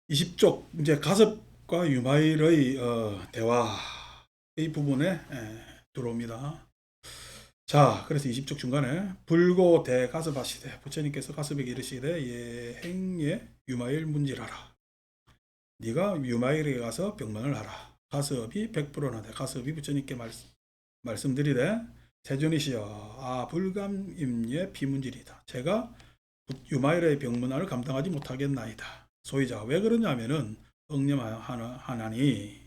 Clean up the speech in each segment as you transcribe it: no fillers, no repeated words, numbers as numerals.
20쪽 이제 가섭과 유마일의 대화 이 부분에 들어옵니다. 자, 그래서 20쪽 중간에 불고 대가섭하시되 부처님께서 가섭에게 이르시되 예행ye 유마일 문질하라. 네가 유마일에게 가서 병문을 하라. 가섭이 100%나되 가섭이 부처님께 말씀드리되 세존이시여 불감임ye 비문질이다. 제가 유마일의 병문안을 감당하지 못하겠나이다. 소위자 왜 그러냐면은 응념하나니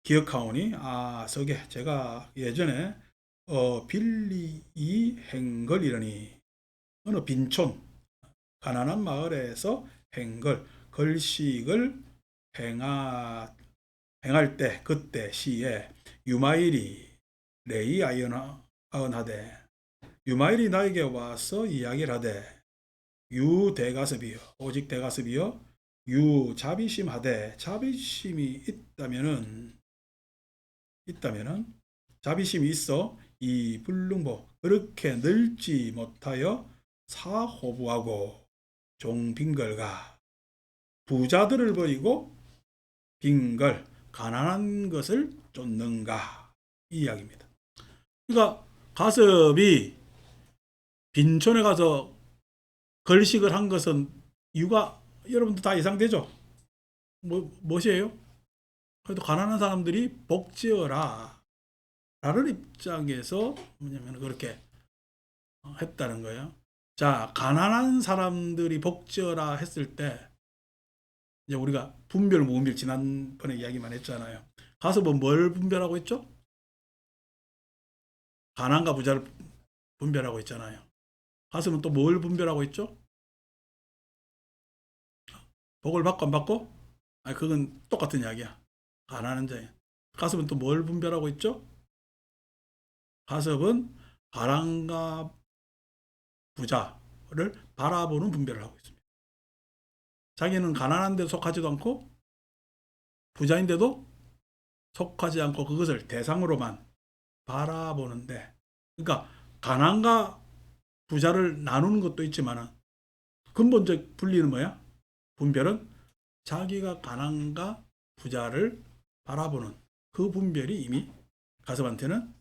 기억하오니 서게 제가 예전에 빌리이 행걸이라니 어느 빈촌 가난한 마을에서 행걸 걸식을 행할 때 그때 시에 유마일이 레이 아연하되 유마일이 나에게 와서 이야기를 하되 유 대가섭이요 오직 대가섭이요 유 자비심하되 자비심이 있다면은 자비심이 있어 이 불능보 그렇게 늘지 못하여 사호부하고 종빈걸가 부자들을 버리고 빈걸 가난한 것을 쫓는가 이 이야기입니다. 그러니까 가섭이 빈촌에 가서 걸식을 한 것은 이유가 여러분들 다 예상되죠? 무엇이에요? 그래도 가난한 사람들이 복지어라 라는 입장에서 뭐냐면 그렇게 했다는 거예요. 자, 가난한 사람들이 복지어라 했을 때 이제 우리가 분별 무분별 지난번에 이야기만 했잖아요. 가서 뭘 분별하고 있죠? 가난과 부자를 분별하고 있잖아요. 가서는 또 뭘 분별하고 있죠? 복을 받고 안 받고? 그건 똑같은 이야기야. 가난한 자예. 가섭은 또 뭘 분별하고 있죠? 가섭은 가난과 부자를 바라보는 분별을 하고 있습니다. 자기는 가난한데 속하지도 않고 부자인데도 속하지 않고 그것을 대상으로만 바라보는데, 그러니까 가난과 부자를 나누는 것도 있지만 근본적 분리는 뭐야? 분별은 자기가 가난과 부자를 바라보는 그 분별이 이미 가섭한테는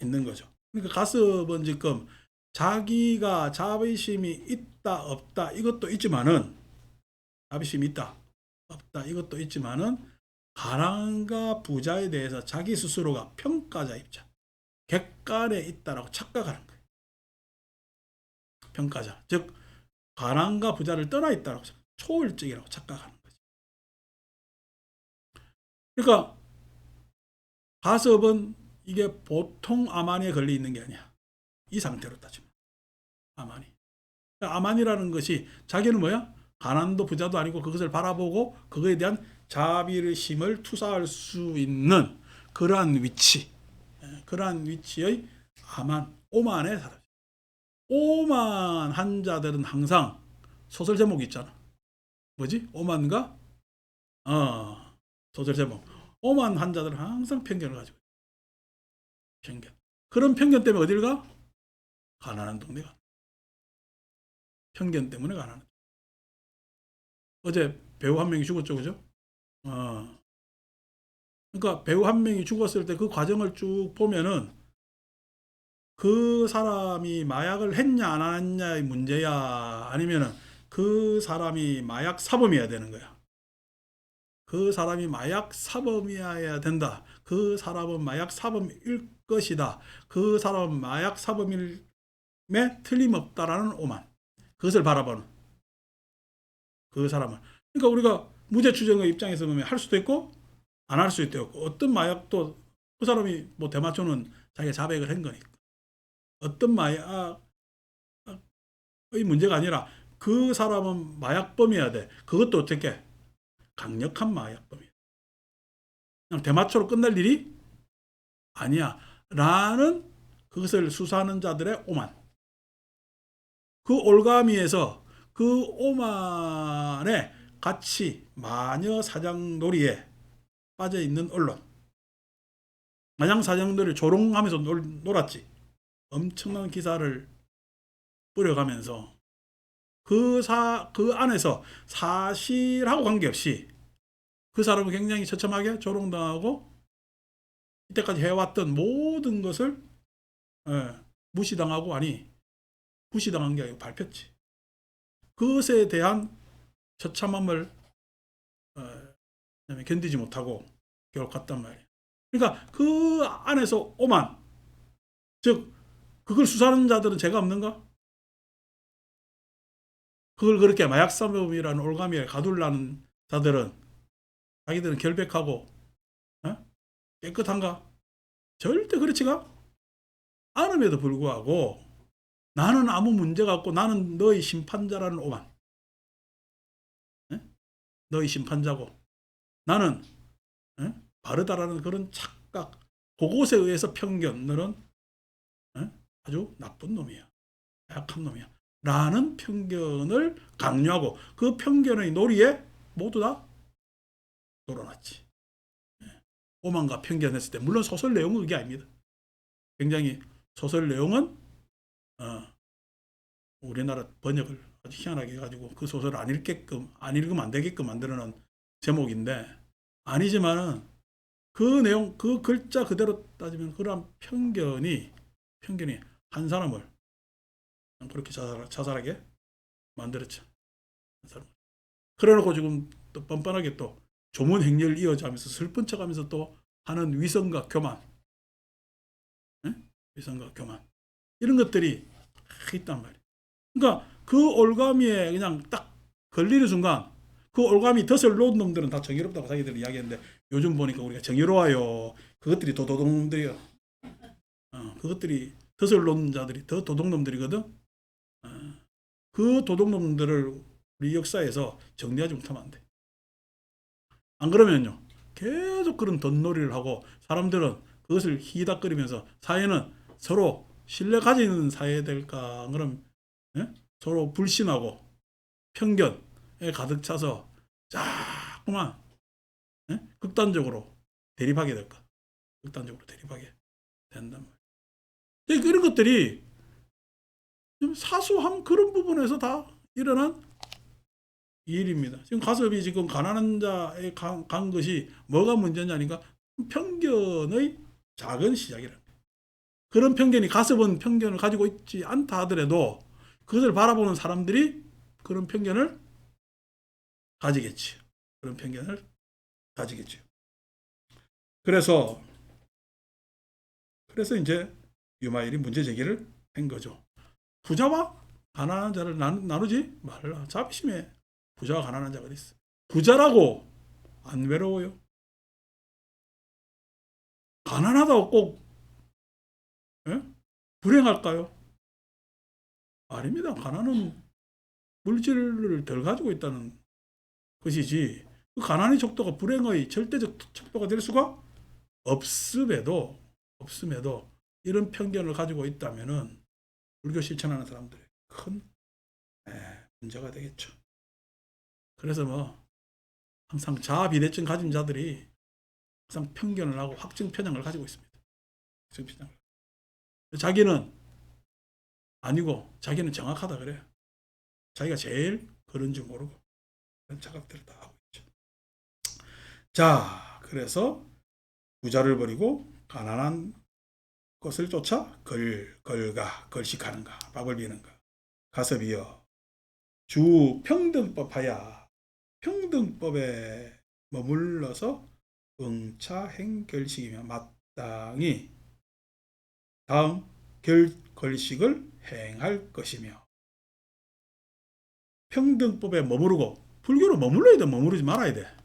있는 거죠. 그러니까 가섭은 지금 자기가 자비심이 있다 없다 이것도 있지만은 자비심이 있다 없다 이것도 있지만은 가난과 부자에 대해서 자기 스스로가 평가자 입장 객관에 있다라고 착각하는 거예요. 평가자 즉 가난과 부자를 떠나 있다라고 초월적이라고 착각하는 거죠. 그러니까 가섭은 이게 보통 아만이에 걸려 있는 게 아니야. 이 상태로 따지면 아만이. 아만이라는 것이 자기는 뭐야? 가난도 부자도 아니고 그것을 바라보고 그거에 대한 자비심을 투사할 수 있는 그러한 위치, 그러한 위치의 아만, 오만의 사람. 오만한 자들은 항상 소설 제목이 있잖아. 뭐지? 오만과 소설 제목. 오만한 자들은 항상 편견을 가지고 있어. 편견. 그런 편견 때문에 어딜 가? 가난한 동네가. 편견 때문에 가난한. 어제 배우 한 명이 죽었죠, 그죠? 어. 그러니까 배우 한 명이 죽었을 때 그 과정을 쭉 보면은 그 사람이 마약을 했냐 안 했냐의 문제야 아니면은 그 사람이 마약 사범이어야 되는 거야. 그 사람이 마약 사범이어야 된다. 그 사람은 마약 사범일 것이다. 그 사람은 마약 사범임에 틀림없다라는 오만. 그것을 바라보는 그 사람은. 그러니까 우리가 무죄 추정의 입장에서 보면 할 수도 있고 안 할 수도 있고 어떤 마약도 그 사람이 뭐 대마초는 자기가 자백을 한 거니까 어떤 마약의 문제가 아니라 그 사람은 마약범이어야 돼. 그것도 어떻게 강력한 마약범이야. 그냥 대마초로 끝날 일이 아니야. 라는 그것을 수사하는 자들의 오만. 그 올가미에서 그 오만에 같이 마녀 사장놀이에 빠져 있는 언론. 마냥 사장들을 조롱하면서 놀았지. 엄청난 기사를 뿌려가면서 그 안에서 사실하고 관계없이 그 사람은 굉장히 처참하게 조롱당하고 이때까지 해왔던 모든 것을 무시당하고, 아니 무시당한 게 아니고 밟혔지. 그것에 대한 처참함을 견디지 못하고 결국 갔단 말이에요. 그러니까 그 안에서 오만, 즉 그걸 수사하는 자들은 죄가 없는가? 그걸 그렇게 마약사범이라는 올가미에 가둘라는 자들은 자기들은 결백하고 깨끗한가? 절대 그렇지가 않음에도 불구하고 나는 아무 문제가 없고 나는 너희 심판자라는 오만, 너희 심판자고 나는 바르다라는 그런 착각, 그것에 의해서 편견, 너는 아주 나쁜 놈이야, 약한 놈이야 라는 편견을 강요하고 그 편견의 놀이에 모두 다 놀아놨지. 오만과 편견했을 때, 물론 소설 내용은 그게 아닙니다. 굉장히 소설 내용은 우리나라 번역을 아주 희한하게 해가지고 그 소설을 안 읽으면 안 되게끔 만들어놓은 제목인데, 아니지만은 그 내용, 그 글자 그대로 따지면 그런 편견이 한 사람을 그렇게 자살하게 만들었죠. 그래놓고 지금 또 뻔뻔하게 또 조문 행렬을 이어가면서 슬픈 척하면서 또 하는 위선과 교만, 위선과 교만, 이런 것들이 있단 말이에요. 그러니까 그 올가미에 그냥 딱 걸리는 순간 그 올가미 덫을 놓은 놈들은 다 정의롭다고 자기들이 이야기했는데, 요즘 보니까 우리가 정의로워요. 그것들이 더 도둑놈들이요. 그것들이 덫을 놓은 자들이 더 도둑놈들이거든. 그 도둑놈들을 우리 역사에서 정리하지 못하면 안 돼. 안 그러면요, 계속 그런 덧놀이를 하고 사람들은 그것을 희닥거리면서, 사회는 서로 신뢰 가지는 사회 될까? 그럼 서로 불신하고 편견에 가득 차서 자꾸만 극단적으로 대립하게 될까? 극단적으로 대립하게 된단 말이에요. 이런 것들이 사소한 그런 부분에서 다 일어난 일입니다. 지금 가섭이 지금 가난한 자에 간 것이 뭐가 문제냐니까 편견의 작은 시작이라. 그런 편견이, 가섭은 편견을 가지고 있지 않다 하더라도 그것을 바라보는 사람들이 그런 편견을 가지겠지. 그런 편견을 가지겠죠. 그래서 이제 유마일이 문제 제기를 한 거죠. 부자와 가난한 자를 나누지 말라. 자비심에 부자와 가난한 자가 있어. 부자라고 안 외로워요? 가난하다고 꼭 불행할까요? 아닙니다. 가난은 물질을 덜 가지고 있다는 것이지, 그 가난의 척도가 불행의 절대적 척도가 될 수가 없음에도 이런 편견을 가지고 있다면은 불교 실천하는 사람들의 큰 문제가 되겠죠. 그래서 뭐 항상 자아 비대증 가진 자들이 항상 편견을 하고 확증 편향을 가지고 있습니다. 확증 편향을. 자기는 아니고 자기는 정확하다 그래요. 자기가 제일 그런 줄 모르고 그런 착각들을 다 하고 있죠. 자, 그래서 부자를 버리고 가난한 것을 쫓아 걸식하는가, 밥을 비는가. 가섭이여, 주 평등법하야 평등법에 머물러서 응차행 결식이며 마땅히 다음 걸식을 행할 것이며. 평등법에 머무르고, 불교로 머물러야 돼, 머무르지 말아야 돼.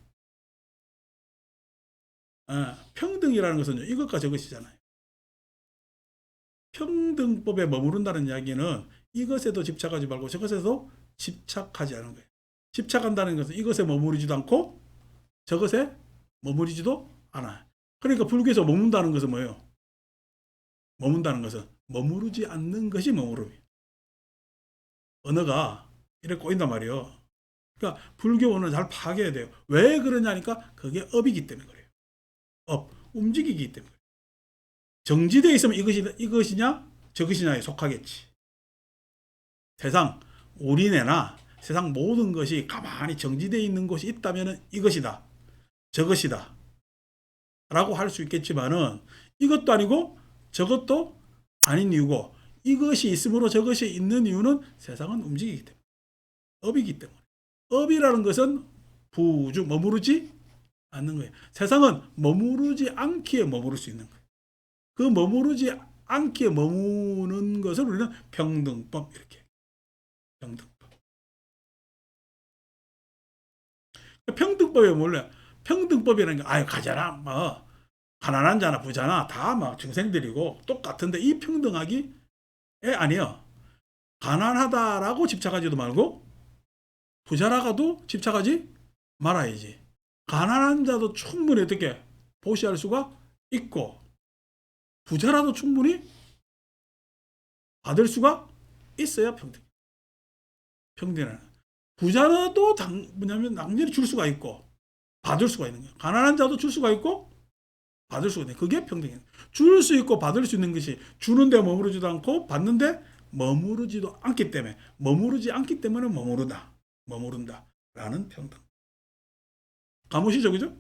평등이라는 것은 이것과 저것이잖아요. 평등법에 머무른다는 이야기는 이것에도 집착하지 말고 저것에도 집착하지 않은 거예요. 집착한다는 것은 이것에 머무르지도 않고 저것에 머무르지도 않아요. 그러니까 불교에서 머문다는 것은 뭐예요? 머문다는 것은 머무르지 않는 것이 머무름이에요. 언어가 이렇게 꼬인단 말이에요. 그러니까 불교는 잘 파악해야 돼요. 왜 그러냐니까 그게 업이기 때문에 그래요. 업, 움직이기 때문에. 정지되어 있으면 이것이냐 저것이냐에 속하겠지. 세상 우리네나 세상 모든 것이 가만히 정지되어 있는 곳이 있다면 이것이다, 저것이다 라고 할 수 있겠지만은 이것도 아니고 저것도 아닌 이유고, 이것이 있으므로 저것이 있는 이유는 세상은 움직이기 때문에, 업이기 때문에. 업이라는 것은 부주, 머무르지 않는 거예요. 세상은 머무르지 않기에 머무를 수 있는 거예요. 그 머무르지 않기에 머무는 것을 우리는 평등법, 이렇게. 평등법. 평등법이 몰라요. 평등법이라는 게, 아유, 가잖아, 뭐, 가난한 자나 부자나 다 막 중생들이고 똑같은데, 이 평등하기? 아니요. 가난하다라고 집착하지도 말고, 부자라가도 집착하지 말아야지. 가난한 자도 충분히 어떻게 보시할 수가 있고, 부자라도 충분히 받을 수가 있어야 평등. 평등은. 부자라도 뭐냐면 낭전히 줄 수가 있고, 받을 수가 있는 거예요. 가난한 자도 줄 수가 있고, 받을 수가 있는 거예요. 그게 평등이에요. 줄 수 있고 받을 수 있는 것이, 주는데 머무르지도 않고 받는데 머무르지도 않기 때문에, 머무르지 않기 때문에 머무른다 라는 평등. 가무시죠, 그죠?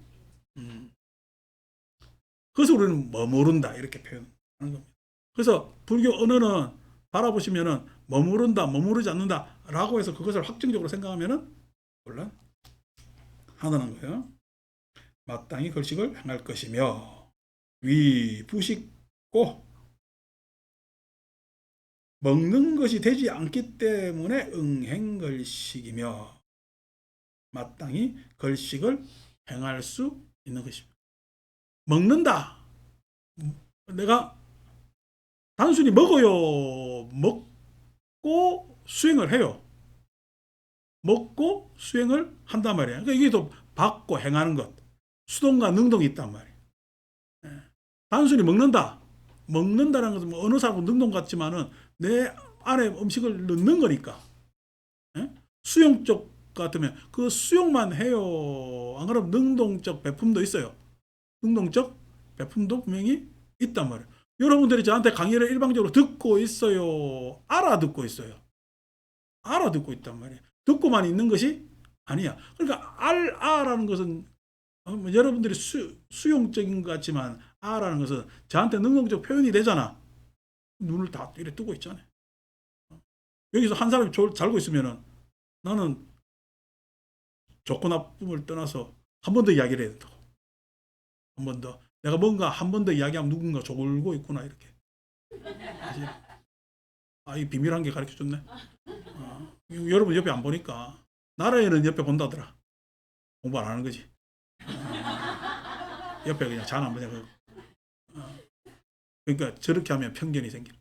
그래서 우리는 머무른다 이렇게 표현하는 겁니다. 그래서 불교 언어는 바라보시면은 머무른다, 머무르지 않는다 라고 해서 그것을 확정적으로 생각하면은 곤란하다는 거예요. 마땅히 걸식을 행할 것이며, 부식고 먹는 것이 되지 않기 때문에 응행걸식이며, 마땅히 걸식을 행할 수 있는 것입니다. 먹는다. 내가 단순히 먹어요. 먹고 수행을 해요. 먹고 수행을 한단 말이에요. 그러니까 이게 또 받고 행하는 것. 수동과 능동이 있단 말이에요. 단순히 먹는다. 먹는다는 것은 뭐 어느 사람은 능동 같지만은 내 안에 음식을 넣는 거니까. 수용적 같으면 그 수용만 해요. 안 그러면 능동적 배품도 있어요. 능동적 배품도 분명히 있단 말이에요. 여러분들이 저한테 강의를 일방적으로 듣고 있어요. 알아듣고 있어요. 알아듣고 있단 말이에요. 듣고만 있는 것이 아니야. 그러니까 아라는 것은 여러분들이 수용적인 것 같지만, 아라는 것은 저한테 능동적 표현이 되잖아. 눈을 다 이렇게 뜨고 있잖아요. 여기서 한 사람이 잘고 있으면은 나는 좋고 나쁨을 떠나서 한 번 더 이야기를 해야 된다고. 한 번 더. 내가 뭔가 한 번 더 이야기하면 누군가 졸고 있구나, 이렇게. 이 비밀한 게 가르쳐 줬네. 여러분 옆에 안 보니까. 나라에는 옆에 본다더라. 공부 안 하는 거지. 옆에 그냥 잘 안 보냐. 그러니까 저렇게 하면 편견이 생겨.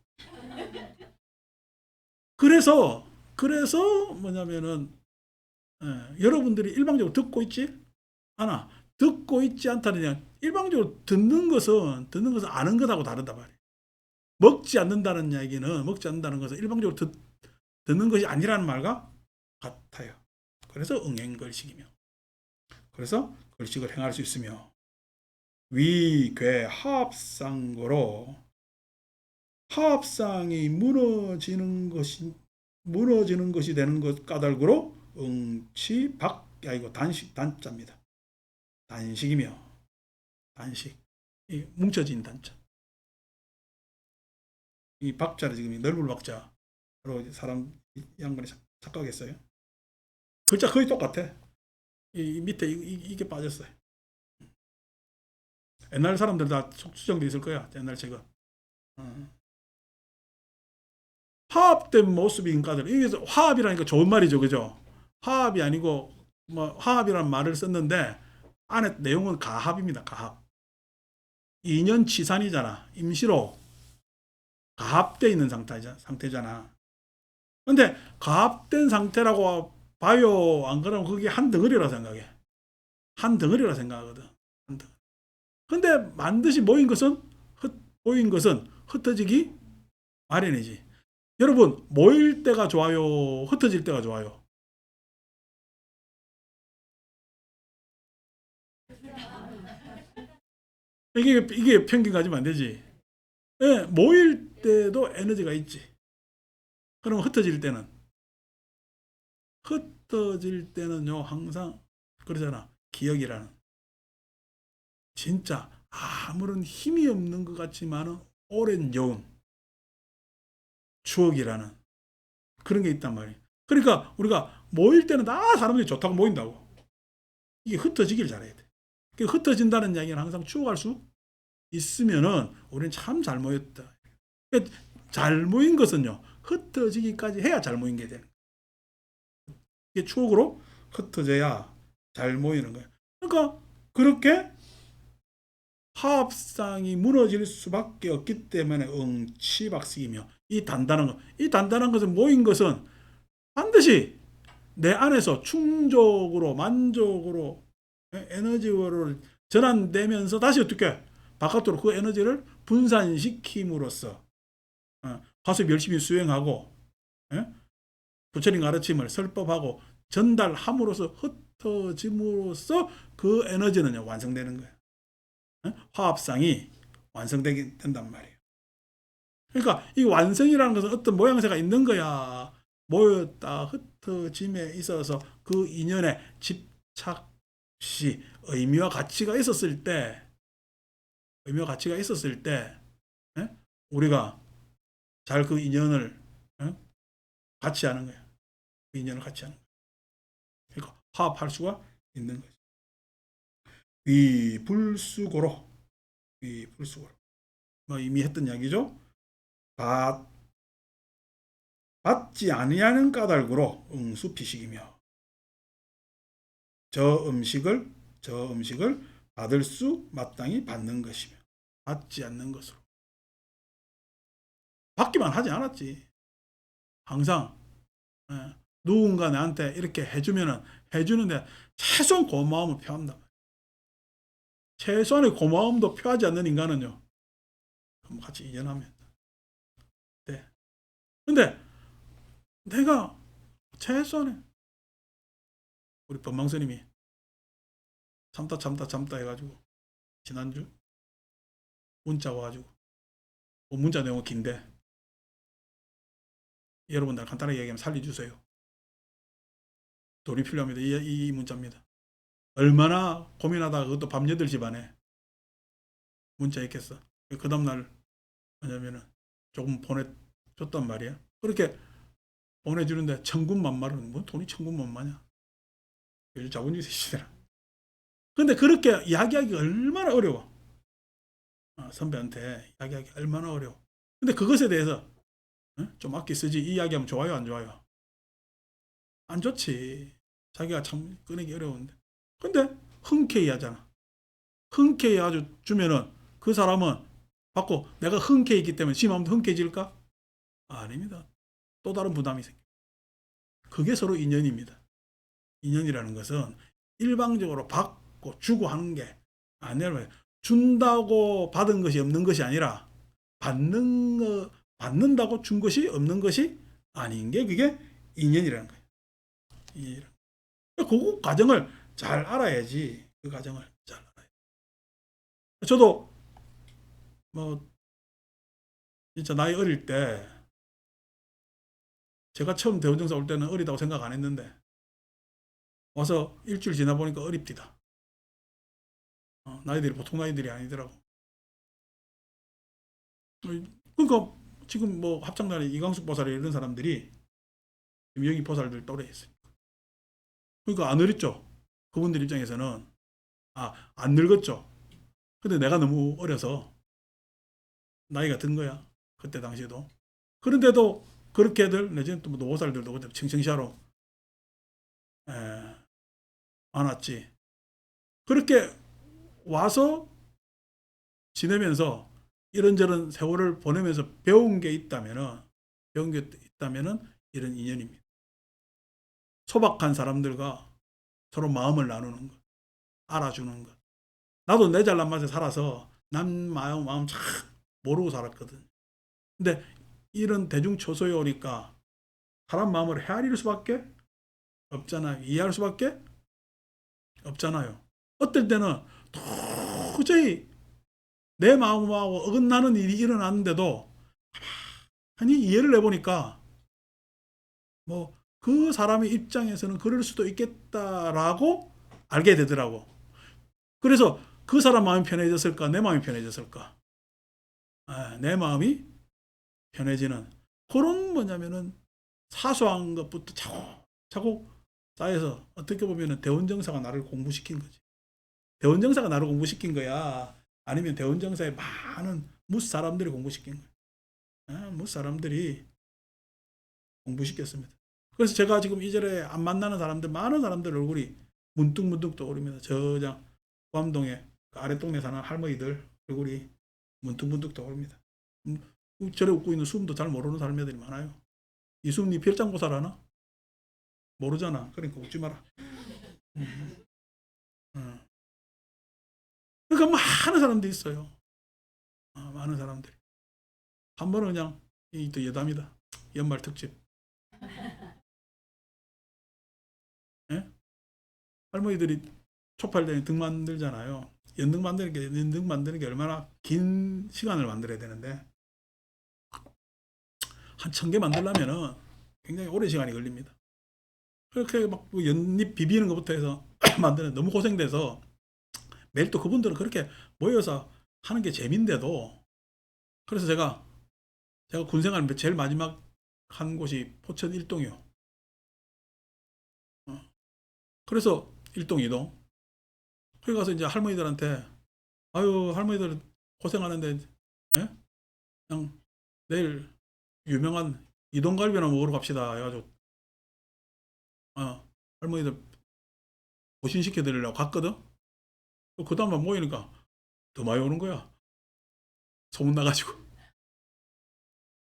그래서 뭐냐면은, 여러분들이 일방적으로 듣고 있지 않아. 듣고 있지 않다는 게, 일방적으로 듣는 것은 아는 것하고 다르단 말이에요. 먹지 않는다는 것은 일방적으로 듣는 것이 아니라는 말과 같아요. 그래서 응행걸식이며, 그래서 걸식을 행할 수 있으며, 위괴 하합상고로, 하합상이 무너지는 것이 되는 것 까닭으로 이거 단자입니다. 단식이며, 단식, 이 뭉쳐진 단자. 이 박자를 지금 넓은 박자로 사람 양반이 착각했어요. 글자 거의 똑같아. 이 밑에 이게 빠졌어요. 옛날 사람들 다 수정돼 있을 거야. 옛날 책은. 화합된 모습인가들. 이게 화합이라니까 좋은 말이죠, 그죠? 화합이 아니고 뭐 화합이라는 말을 썼는데 안에 내용은 가합입니다. 가합. 인연치산이잖아. 임시로 가합돼 있는 상태잖아. 근데 가합된 상태라고 봐요. 안 그러면 그게 한 덩어리라 생각해. 한 덩어리라 생각하거든. 한 덩어리. 근데 반드시 모인 것은 흩어지기 마련이지. 여러분, 모일 때가 좋아요? 흩어질 때가 좋아요? 이게 편견 가지면 안 되지. 모일 때도 에너지가 있지. 그럼 흩어질 때는 흩어질 때는요, 항상 그러잖아. 기억이라는. 진짜 아무런 힘이 없는 것 같지만은 오랜 여운, 추억이라는 그런 게 있단 말이에요. 그러니까 우리가 모일 때는 다 사람들이 좋다고 모인다고. 이게 흩어지길 잘해야 돼. 흩어진다는 이야기는 항상 추억할 수 있으면은 우리는 참 잘 모였다. 잘 모인 것은요, 흩어지기까지 해야 잘 모인 게 되는 거예요. 이게 추억으로 흩어져야 잘 모이는 거예요. 그러니까 그렇게 화합상이 무너질 수밖에 없기 때문에 응치박식이며 이 단단한 것은 모인 것은 반드시 내 안에서 충족으로 만족으로 에너지를 전환되면서 다시 어떻게 바깥으로 그 에너지를 분산시킴으로써 과습 열심히 수행하고 부처님 가르침을 설법하고 전달함으로써 흩어짐으로써 그 에너지는 완성되는 거예요. 화합상이 완성되게 된단 말이에요. 그러니까 이 완성이라는 것은 어떤 모양새가 있는 거야. 모였다 흩어짐에 있어서 그 인연에 집착시 의미와 가치가 있었을 때, 우리가 잘 그 인연을 같이 하는 거야. 그 인연을 같이 하는 거야. 그러니까 화합할 수가 있는 거죠. 위불수고로, 위불수고로. 뭐 이미 했던 이야기죠. 받지 아니하는 까닭으로 응수피식이며 저 음식을 받을 수 마땅히 받는 것이며 받지 않는 것으로. 받기만 하지 않았지. 항상 누군가 나한테 이렇게 해주는데 최소한 고마움을 표한다. 최소한의 고마움도 표하지 않는 인간은요, 그럼 같이 이전하면 돼. 근데 내가 최소한의, 우리 법망스님이 참다 해가지고 지난주 문자 와가지고, 문자 내용은 긴데 여러분들 간단하게 얘기하면 살려주세요. 돈이 필요합니다. 이 문자입니다. 얼마나 고민하다가 그것도 밤 8시 반에 문자 했겠어. 그 다음날 뭐냐면은 조금 보내줬단 말이야. 그렇게 보내주는데 천군만마는 뭐 돈이 천군만마냐. 요즘 자본주의 시대라. 근데 그렇게 이야기하기 얼마나 어려워. 선배한테 이야기하기 얼마나 어려워. 근데 그것에 대해서 좀 아껴 쓰지. 이 이야기하면 좋아요, 안 좋아요? 안 좋지. 자기가 참 꺼내기 어려운데. 근데 흔쾌히 하잖아. 흔쾌히 아주 주면은 그 사람은 받고 내가 흔쾌히 있기 때문에 지 마음도 흔쾌해질까? 아닙니다. 또 다른 부담이 생겨. 그게 서로 인연입니다. 인연이라는 것은 일방적으로 받고 주고 하는 게 아니라, 준다고 받은 것이 없는 것이 아니라 받는다고 준 것이 없는 것이 아닌 게 그게 인연이라는 거예요. 인연이라는 거예요. 그 과정을 잘 알아야지. 그 과정을 잘 알아야. 저도 뭐 진짜 나이 어릴 때, 제가 처음 대원정사 올 때는 어리다고 생각 안 했는데 와서 일주일 지나 보니까 어립디다. 나이들이 보통 나이들이 아니더라고. 그러니까 지금 뭐 합창단에 이광숙 보살 이런 사람들이 여기 보살들 또래였어요. 그러니까 안 어렸죠. 그분들 입장에서는 안 늙었죠. 근데 내가 너무 어려서 나이가 든 거야. 그때 당시에도. 그런데도 그렇게들 내지는 또 노보살들도 그때 칭칭샤로 안 왔지. 그렇게 와서 지내면서 이런저런 세월을 보내면서 배운 게 있다면은 이런 인연입니다. 소박한 사람들과 서로 마음을 나누는 것, 알아주는 것. 나도 내 잘난 맛에 살아서 남 마음 참 모르고 살았거든. 근데 이런 대중초소에 오니까 사람 마음을 헤아릴 수밖에 없잖아요. 이해할 수밖에 없잖아요. 어떨 때는 도저히 내 마음하고 어긋나는 일이 일어났는데도 아니 이해를 해보니까 뭐 그 사람의 입장에서는 그럴 수도 있겠다라고 알게 되더라고. 그래서 그 사람 마음이 편해졌을까? 내 마음이 편해졌을까? 내 마음이 편해지는 그런 뭐냐면은 사소한 것부터 차곡차곡 쌓여서 어떻게 보면은 대원정사가 나를 공부시킨 거지. 대원정사가 나를 공부시킨 거야? 아니면 대원정사의 많은 무스 사람들이 공부시킨 거야? 무스 사람들이 공부시켰습니다. 그래서 제가 지금 이전에 안 만나는 사람들, 많은 사람들 얼굴이 문득문득 떠오릅니다. 저장 구암동에 그 아랫동네 사는 할머니들 얼굴이 문득문득 떠오릅니다. 저래 웃고 있는 수음도 잘 모르는 사람들이 많아요. 이수음 니 별장고사를 하나? 모르잖아. 그러니까 웃지 마라. 음, 음. 그러니까 많은 사람들이 있어요. 많은 사람들이. 한 번은 그냥 또 여담이다. 연말 특집. 예? 할머니들이 촉발되니 등 만들잖아요. 연등 만드는 게 얼마나 긴 시간을 만들어야 되는데 한 1000개 만들려면은 굉장히 오랜 시간이 걸립니다. 그렇게 막 연잎 비비는 것부터 해서 만드는 너무 고생돼서 매일 또 그분들은 그렇게 모여서 하는 게 재미인데도 그래서 제가 군생활 제일 마지막 한 곳이 포천 일동이요. 어. 그래서 일동 이동. 거기 가서 이제 할머니들한테 아유 할머니들 고생하는데 예? 그냥 내일 유명한 이동갈비나 먹으러 갑시다 해가지고 할머니들 보신시켜 드리려고 갔거든. 그 다음에 모이니까 더 많이 오는 거야. 소문 나가지고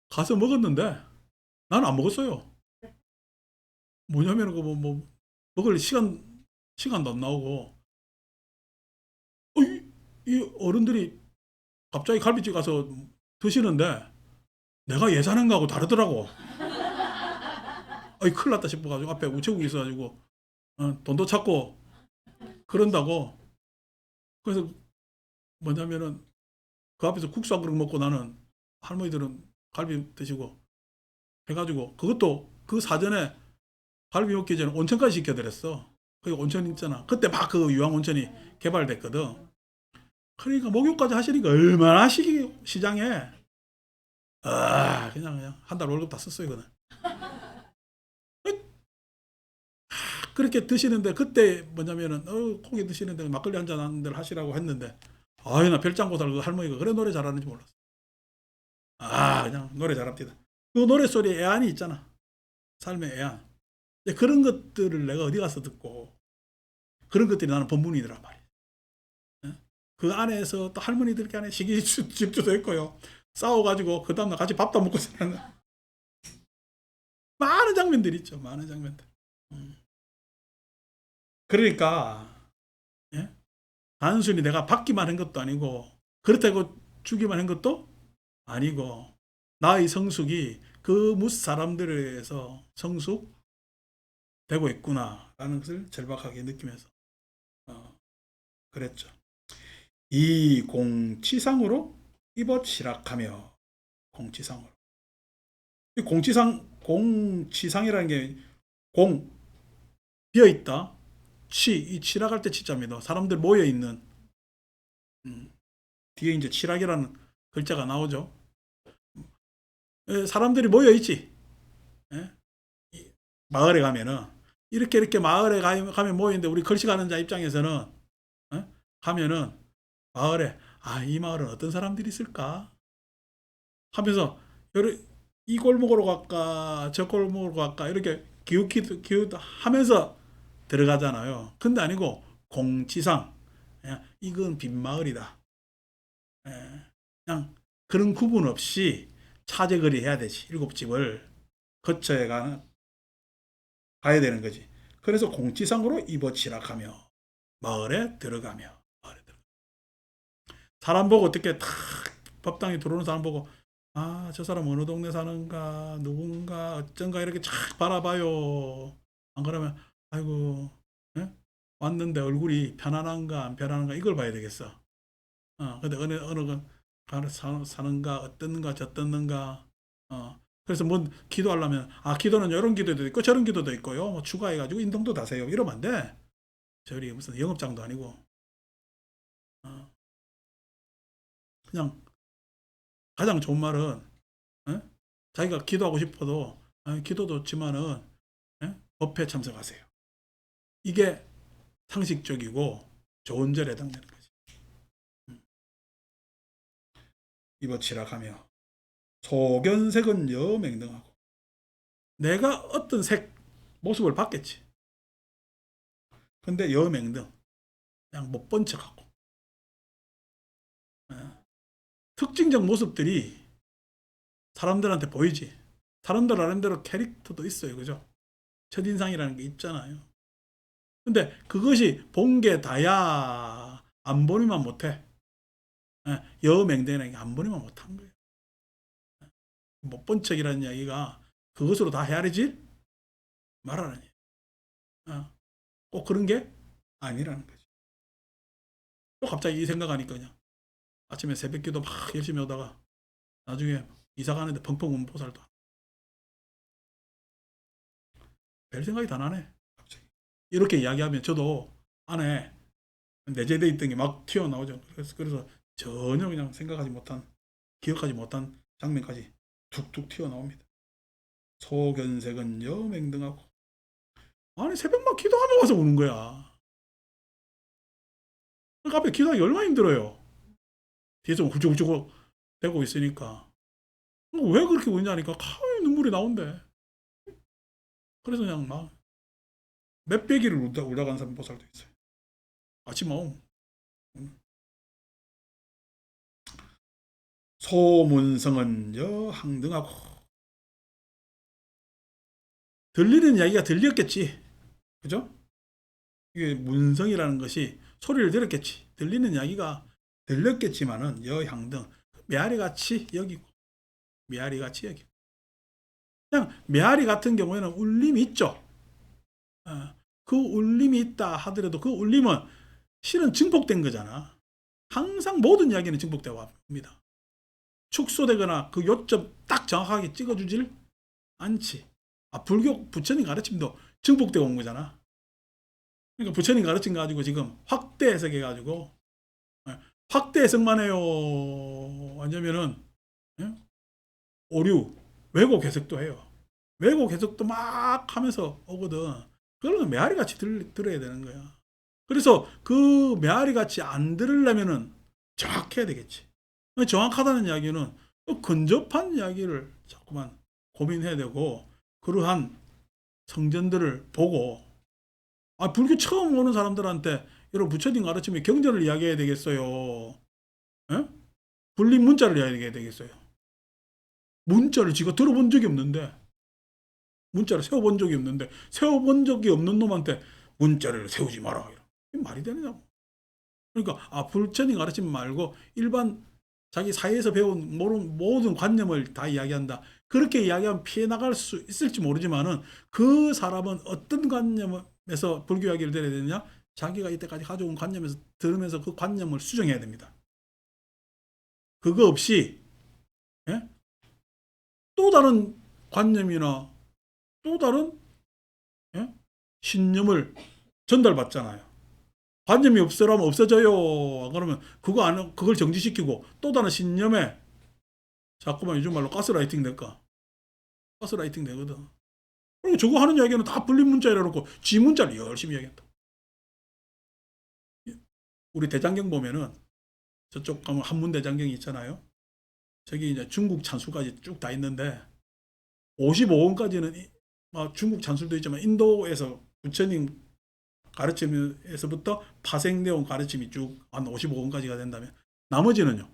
가서 먹었는데 나는 안 먹었어요. 뭐냐면 먹을 시간도 안 나오고 이 어른들이 갑자기 갈비집 가서 드시는데 내가 예산한 거하고 다르더라고. 큰일 났다 싶어가지고 앞에 우체국이 있어가지고 돈도 찾고 그런다고. 그래서 뭐냐면은 그 앞에서 국수 한 그릇 먹고 나는 할머니들은 갈비 드시고 해가지고 그것도 그 사전에 갈비 먹기 전에 온천까지 시켜드렸어. 거기 온천 있잖아. 그때 막 그 유황 온천이 개발됐거든. 그러니까 목욕까지 하시니까 얼마나 시장에 그냥 한 달 월급 다 썼어요 그는. 그렇게 드시는데 그때 뭐냐면은 고기 드시는데 막걸리 한잔 한들 하시라고 했는데 나 별장고살 그 할머니가 그래 노래 잘하는지 몰랐어. 그냥 노래 잘합니다. 그 노래 소리에 애안이 있잖아. 삶의 애안. 그런 것들을 내가 어디 가서 듣고 그런 것들이 나는 본분이더란 말이야. 그 안에서 또 할머니들 안에 시기 집주도 있고요. 싸워가지고 그 다음날 같이 밥도 먹고 사는 많은 장면들이 있죠. 많은 장면들. 그러니까 예? 단순히 내가 받기만 한 것도 아니고 그렇다고 주기만 한 것도 아니고 나의 성숙이 그 무스 사람들에 의해서 성숙되고 있구나라는 것을 절박하게 느끼면서 그랬죠. 이 공치상으로 입어 치락하며 공치상으로. 이 공치상이라는 게 공, 비어있다. 이 치락할 때 치자입니다. 사람들 모여있는, 뒤에 이제 치락이라는 글자가 나오죠. 사람들이 모여있지. 예? 마을에 가면은. 이렇게 마을에 가면 모이는데 우리 걸식하는 자 입장에서는, 가면은 마을에, 이 마을은 어떤 사람들이 있을까? 하면서, 이 골목으로 갈까, 저 골목으로 갈까, 이렇게 기웃기웃 하면서 들어가잖아요. 근데 아니고, 공지상. 이건 빈마을이다. 그냥 그런 구분 없이 차제거리 해야 되지. 7집을 거쳐야 가야 되는 거지. 그래서 공지상으로 입어치락하며 마을에 들어가며. 사람 보고 어떻게 탁 법당에 들어오는 사람 보고 저 사람 어느 동네 사는가 누군가 어쩐가 이렇게 쫙 바라봐요. 안 그러면 아이고 예? 왔는데 얼굴이 편안한가 안 편안한가 이걸 봐야 되겠어. 근데 어느 사는가 어떻는가 저떻는가 그래서 뭐 기도하려면 기도는 이런 기도도 있고 저런 기도도 있고요. 뭐 추가해가지고 인동도 다세요. 이러면 안 돼. 저리 무슨 영업장도 아니고 어, 그냥 가장 좋은 말은 자기가 기도하고 싶어도 기도도 좋지만은 법회 참석하세요. 이게 상식적이고 좋은 절에 해당되는 거지. 입어치락하며 소견색은 여맹등하고 내가 어떤 색 모습을 봤겠지. 근데 여맹등 그냥 못 본 척하고 특징적 모습들이 사람들한테 보이지. 사람들 나름대로 캐릭터도 있어요. 그죠? 첫인상이라는 게 있잖아요. 근데 그것이 본 게 다야 안 보니만 못해. 여맹대는 안 보니만 못한 거예요. 못 본 척이라는 이야기가 그것으로 다 헤아리지 말하는 얘기예요. 꼭 그런 게 아니라는 거지. 또 갑자기 이 생각하니까 그냥 아침에 새벽기도 막 열심히 오다가 나중에 이사 가는데 펑펑 우는 보살도 별 생각이 다 나네. 갑자기 이렇게 이야기하면 저도 안에 내재되어 있던 게 막 튀어나오죠. 그래서 전혀 그냥 생각하지 못한 기억하지 못한 장면까지 툭툭 튀어나옵니다. 소견색은 여맹등하고 아니 새벽만 기도하며 와서 우는 거야. 그러니까 앞에 기도하기 얼마나 힘들어요. 뒤에서 훌쩍훌쩍 대고 있으니까 왜 그렇게 우냐니까 가만히 눈물이 나온대. 그래서 그냥 막 몇백 일을 울다 간 사람 보살도 있어요. 아침 마음. 소문성은 여항등하고 들리는 이야기가 들렸겠지. 그죠? 이게 문성이라는 것이 소리를 들었겠지. 들리는 이야기가 들렸겠지만은 여향등 메아리같이 여기고 메아리같이 여기고 그냥 메아리 같은 경우에는 울림이 있죠. 그 울림이 있다 하더라도 그 울림은 실은 증폭된 거잖아. 항상 모든 이야기는 증폭되어 옵니다. 축소되거나 그 요점 딱 정확하게 찍어주질 않지. 불교 부처님 가르침도 증폭되어 온 거잖아. 그러니까 부처님 가르침 가지고 지금 확대 해석해 가지고 확대 해석만 해요. 아니면은 오류 왜곡 해석도 해요. 왜곡 해석도 막 하면서 오거든. 그러면 메아리 같이 들어야 되는 거야. 그래서 그 메아리 같이 안 들으려면은 정확해야 되겠지. 정확하다는 이야기는 또 근접한 이야기를 자꾸만 고민해야 되고 그러한 성전들을 보고 불교 처음 오는 사람들한테 여러분 부처님 가르치면 경전을 이야기해야 되겠어요. 에? 불린 문자를 이야기해야 되겠어요. 문자를 지가 들어본 적이 없는데 문자를 세워본 적이 없는데 세워본 적이 없는 놈한테 문자를 세우지 마라. 이게 말이 되느냐고. 그러니까 부처님 가르침 말고 일반 자기 사회에서 배운 모든 관념을 다 이야기한다. 그렇게 이야기하면 피해 나갈 수 있을지 모르지만은 그 사람은 어떤 관념에서 불교 이야기를 들어야 되느냐? 자기가 이때까지 가져온 관념에서 들으면서 그 관념을 수정해야 됩니다. 그거 없이 예? 또 다른 관념이나 또 다른 예? 신념을 전달받잖아요. 관념이 없으라면 없어져요. 그러면 그걸 정지시키고 또 다른 신념에 자꾸만 요즘 말로 가스라이팅 될까? 가스라이팅 되거든. 그리고 저거 하는 이야기는 다 불린 문자이라 놓고 지 문자를 열심히 이야기한다. 우리 대장경 보면은 저쪽 가면 한문 대장경이 있잖아요. 저기 이제 중국 찬수까지 쭉 다 있는데 55원까지는 중국 찬술도 있지만 인도에서 부처님 가르침에서부터 파생되어 온 가르침이 쭉 한 55원까지가 된다면 나머지는요.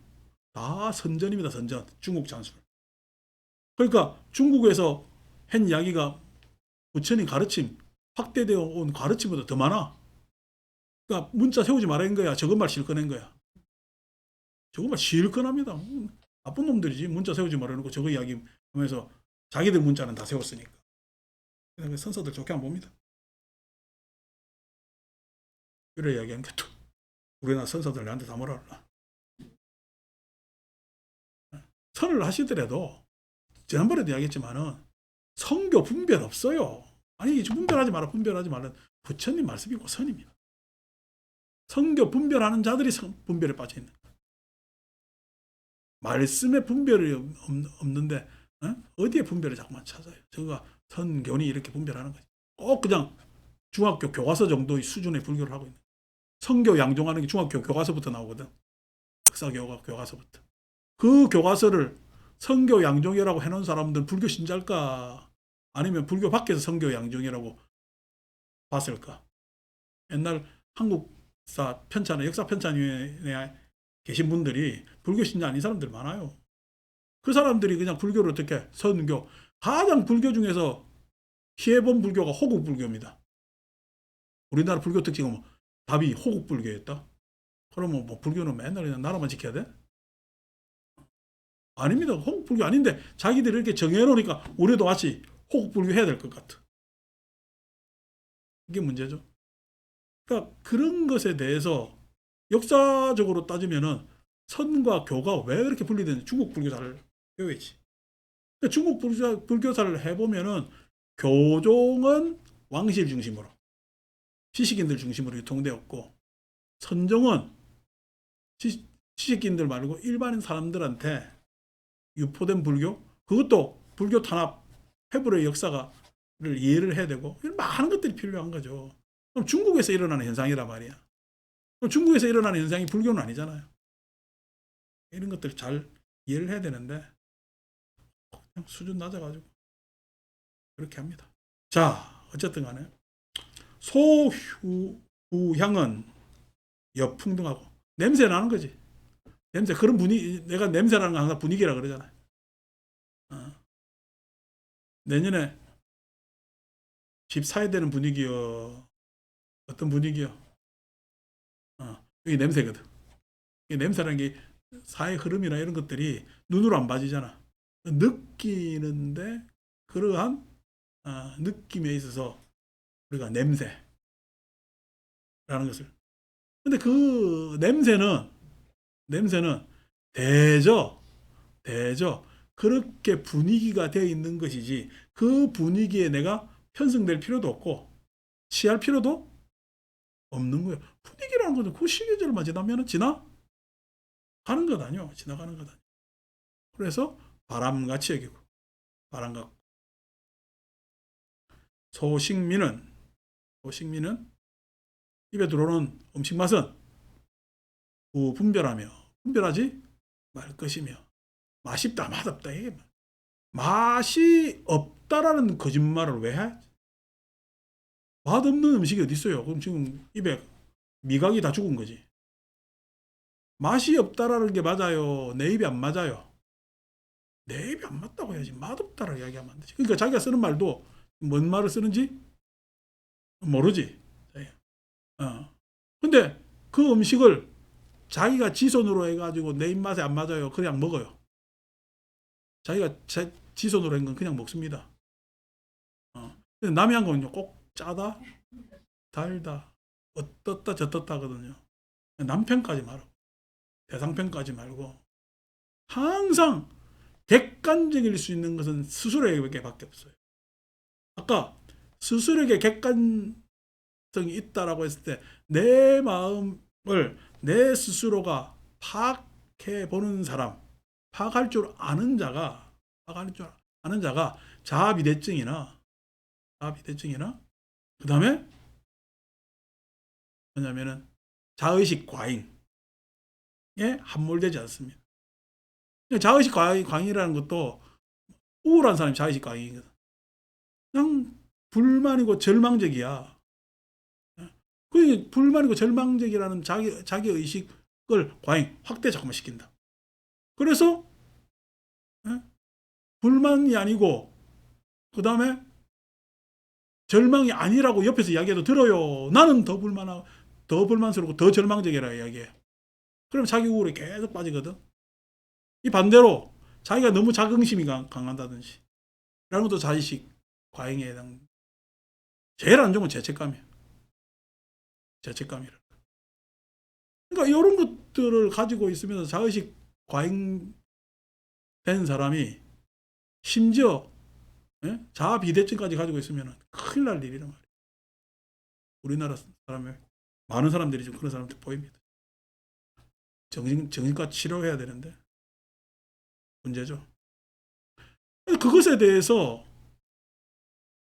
다 선전입니다. 선전. 중국 찬술. 그러니까 중국에서 한 이야기가 부처님 가르침 확대되어 온 가르침보다 더 많아. 그러니까 문자 세우지 말라는 거야. 저것만 실컷낸 거야. 저것만 실컷합니다. 나쁜 놈들이지. 문자 세우지 말아놓고 저거 이야기 하면서 자기들 문자는 다 세웠으니까. 그다음에 선서들 좋게 안 봅니다. 그래 이야기하는 게 또 우리나라 선서들 나한테 다 뭐라 그러나. 선을 하시더라도 지난번에도 이야기했지만은 성교 분별 없어요. 아니 분별하지 마라 분별하지 말라. 부처님 말씀이고 선입니다. 성교 분별하는 자들이 분별에 빠져 있는 거예요. 말씀에 분별이 없는데 어디에 분별을 자꾸만 찾아요. 저가 선교니 이렇게 분별하는 거죠. 꼭 그냥 중학교 교과서 정도의 수준의 불교를 하고 있는 거예요. 성교 양종하는 게 중학교 교과서부터 나오거든. 역사 교과서부터. 그 교과서를 성교 양종이라고 해놓은 사람들은 불교 신자일까? 아니면 불교 밖에서 성교 양종이라고 봤을까? 옛날 한국사 편찬, 역사 편찬위원회에 계신 분들이 불교 신자 아닌 사람들 많아요. 그 사람들이 그냥 불교를 어떻게 선교, 가장 불교 중에서 피해본 불교가 호국 불교입니다. 우리나라 불교 특징은 뭐 답이 호국 불교였다. 그러면 뭐 불교는 맨날 그냥 나라만 지켜야 돼? 아닙니다. 호국 불교 아닌데 자기들이 이렇게 정해놓으니까 우리도 같이 호국 불교 해야 될 것 같아. 이게 문제죠. 그러니까 그런 것에 대해서 역사적으로 따지면은 선과 교가 왜 그렇게 분리되는지 중국 불교사를 배워야지. 중국 불교사를 해보면은 교종은 왕실 중심으로 지식인들 중심으로 유통되었고 선종은 지식인들 말고 일반인 사람들한테 유포된 불교, 그것도 불교 탄압 해불의 역사를 이해를 해야 되고 많은 것들이 필요한 거죠. 그럼 중국에서 일어나는 현상이란 말이야. 그럼 중국에서 일어나는 현상이 불교는 아니잖아요. 이런 것들을 잘 이해를 해야 되는데 그냥 수준 낮아가지고 그렇게 합니다. 자, 어쨌든 간에 소후향은 여풍등하고 냄새 나는 거지. 냄새, 그런 분위기, 내가 냄새라는 거 항상 분위기라 그러잖아요. 내년에 집 사야 되는 분위기요. 어떤 분위기요? 이게 냄새거든. 이 냄새라는 게 사회 흐름이나 이런 것들이 눈으로 안 봐지잖아. 느끼는데 그러한 느낌에 있어서 우리가 냄새라는 것을. 근데 그 냄새는 대저 그렇게 분위기가 되어 있는 것이지 그 분위기에 내가 편승될 필요도 없고 취할 필요도 없는 거예요. 분위기라는 것은 그 시계절만 지나면 지나가는 것 아니요. 지나가는 것 아니요. 그래서 바람같이 여기고 바람 같고 소식민은 입에 들어오는 음식 맛은 분별하지 말 것이며 맛있다 맛없다 이게 맛이 없다라는 거짓말을 왜 해? 맛없는 음식이 어디 있어요? 그럼 지금 입에 미각이 다 죽은 거지. 맛이 없다라는 게 맞아요? 내 입이 안 맞아요? 내 입이 안 맞다고 해야지. 맛없다라고 이야기하면 안 되지. 그러니까 자기가 쓰는 말도 뭔 말을 쓰는지 모르지. 근데 그 음식을 자기가 지손으로 해가지고 내 입맛에 안 맞아요. 그냥 먹어요. 자기가 지손으로 한 건 그냥 먹습니다. 근데 남이 한 거는요, 꼭 짜다, 달다, 어떻다, 저떻다 하거든요. 남편까지 말고, 대상편까지 말고, 항상 객관적일 수 있는 것은 스스로에게 밖에 없어요. 아까 스스로에게 객관성이 있다라고 했을 때, 내 마음을 내 스스로가 파악해 보는 사람, 파악할 줄 아는 자가, 자아비대증이나, 그 다음에 뭐냐면은 자의식 과잉에 함몰되지 않습니다. 자의식 과잉이라는 것도 우울한 사람이 자의식 과잉이거든. 그냥 불만이고 절망적이야. 그 불만이고 절망적이라는 자기 의식을 과잉, 확대 자꾸만 시킨다. 그래서 불만이 아니고 그 다음에 절망이 아니라고 옆에서 이야기해도 들어요. 나는 더 불만스럽고 더 절망적이라 이야기해. 그럼 자기 우울에 계속 빠지거든. 이 반대로 자기가 너무 자긍심이 강한다든지 이런 것도 자의식 과잉에 해당. 제일 안 좋은 건 죄책감이야. 죄책감이라. 그러니까 이런 것들을 가지고 있으면서 자의식 과잉된 사람이 심지어 자아비대증까지 가지고 있으면 큰일 날 일이란 말이에요. 우리나라 사람의 많은 사람들이 좀 그런 사람들 보입니다. 정신과 치료해야 되는데 문제죠. 그것에 대해서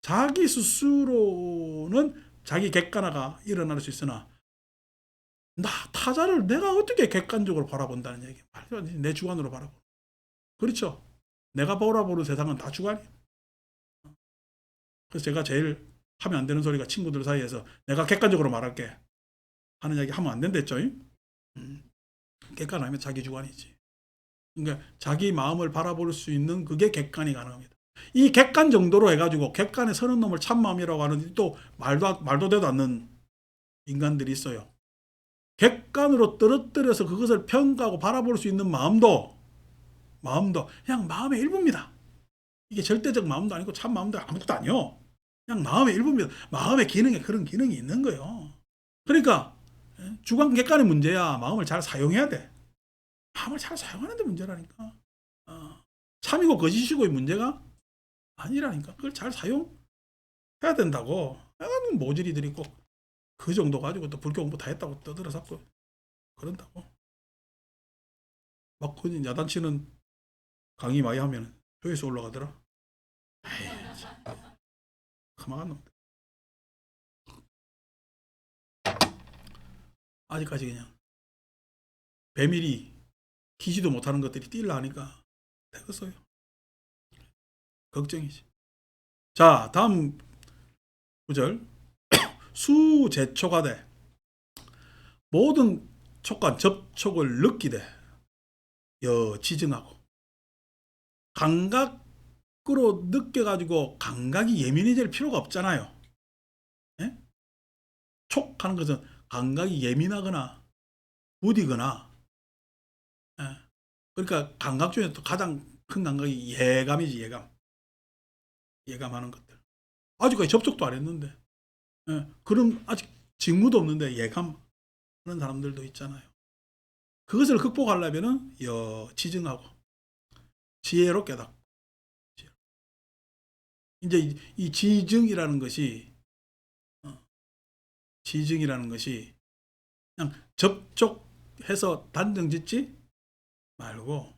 자기 스스로는 자기 객관화가 일어날 수 있으나 타자를 내가 어떻게 객관적으로 바라본다는 얘기. 내 주관으로 바라보. 그렇죠. 내가 바라보는 세상은 다 주관이에요. 그래서 제가 제일 하면 안 되는 소리가 친구들 사이에서 내가 객관적으로 말할게 하는 얘기 하면 안 된댔죠. 객관하면 자기 주관이지. 그러니까 자기 마음을 바라볼 수 있는 그게 객관이 가능합니다. 이 객관 정도로 해가지고 객관에 서는 놈을 참마음이라고 하는 또 말도 되도 않는 인간들이 있어요. 객관으로 떨어뜨려서 그것을 평가하고 바라볼 수 있는 마음도 그냥 마음의 일부입니다. 이게 절대적 마음도 아니고 참 마음도 아무것도 아니요. 그냥 마음의 일부입니다. 마음의 기능에 그런 기능이 있는 거예요. 그러니까 주관 객관의 문제야. 마음을 잘 사용해야 돼. 마음을 잘 사용하는 데 문제라니까. 참이고 거짓이고의 문제가 아니라니까. 그걸 잘 사용해야 된다고. 모질이들이 꼭 그 정도 가지고 또 불교 공부 다 했다고 떠들어 잡고 그런다고. 막 그 야단치는 강의 많이 하면 조회수 올라가더라. 에이, 참. 가만한 놈들. 아직까지 그냥 배밀이 키지도 못하는 것들이 뛸라 하니까 되겠어요. 걱정이지. 자, 다음 구절. 수제초가 돼. 모든 촉과 접촉을 느끼되 지증하고 감각으로 느껴가지고 감각이 예민해질 필요가 없잖아요. 예? 촉하는 것은 감각이 예민하거나 무디거나 그러니까 감각 중에 또 가장 큰 감각이 예감이지. 예감하는 것들. 아직까지 접촉도 안 했는데 그럼 아직 직무도 없는데 예감하는 사람들도 있잖아요. 그것을 극복하려면은 지증하고 지혜로 깨닫고 이제 이 지증이라는 것이 그냥 접촉해서 단정 짓지 말고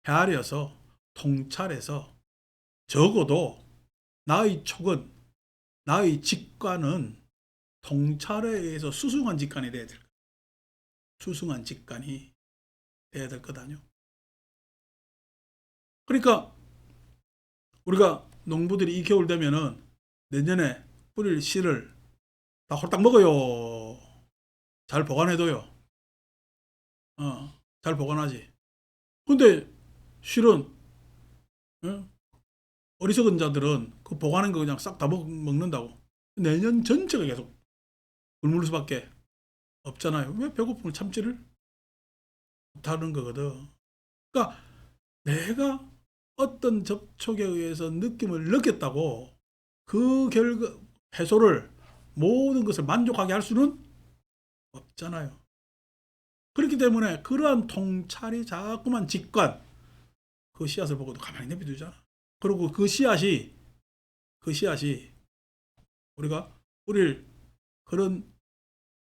헤아려서 통찰해서 적어도 나의 촉은 나의 직관은 통찰에 의해서 수승한 직관이 돼야 될 거다. 수승한 직관이 돼야 될 거다요. 그러니까 우리가 농부들이 이 겨울 되면은 내년에 뿌릴 씨를 다 홀딱 먹어요. 잘 보관해둬요. 잘 보관하지. 근데 실은 어리석은 자들은 그 보관한 거 그냥 싹 다 먹는다고. 내년 전체가 계속 굶을 수밖에 없잖아요. 왜 배고픔을 참지를 못하는 거거든. 그러니까 내가 어떤 접촉에 의해서 느낌을 느꼈다고 그 결과 해소를 모든 것을 만족하게 할 수는 없잖아요. 그렇기 때문에 그러한 통찰이 자꾸만 직관 그 씨앗을 보고도 가만히 내비두잖아. 그리고 그 씨앗이 우리가 뿌릴 그런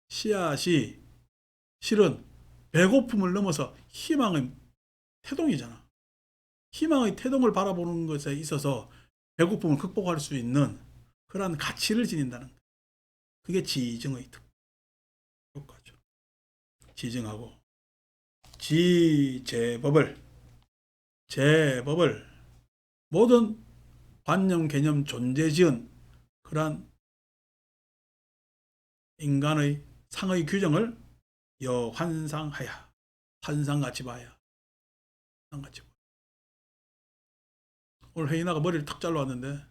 씨앗이 실은 배고픔을 넘어서 희망의 태동이잖아. 희망의 태동을 바라보는 것에 있어서 배고픔을 극복할 수 있는 그러한 가치를 지닌다는 것. 그게 지증의 효과죠. 지증하고 제법을 모든 관념, 개념, 존재 지은 그러한 인간의 상의 규정을 환상하야. 환상같이 봐야. 환상같이 봐. 오늘 혜인아가 머리를 탁 잘라왔는데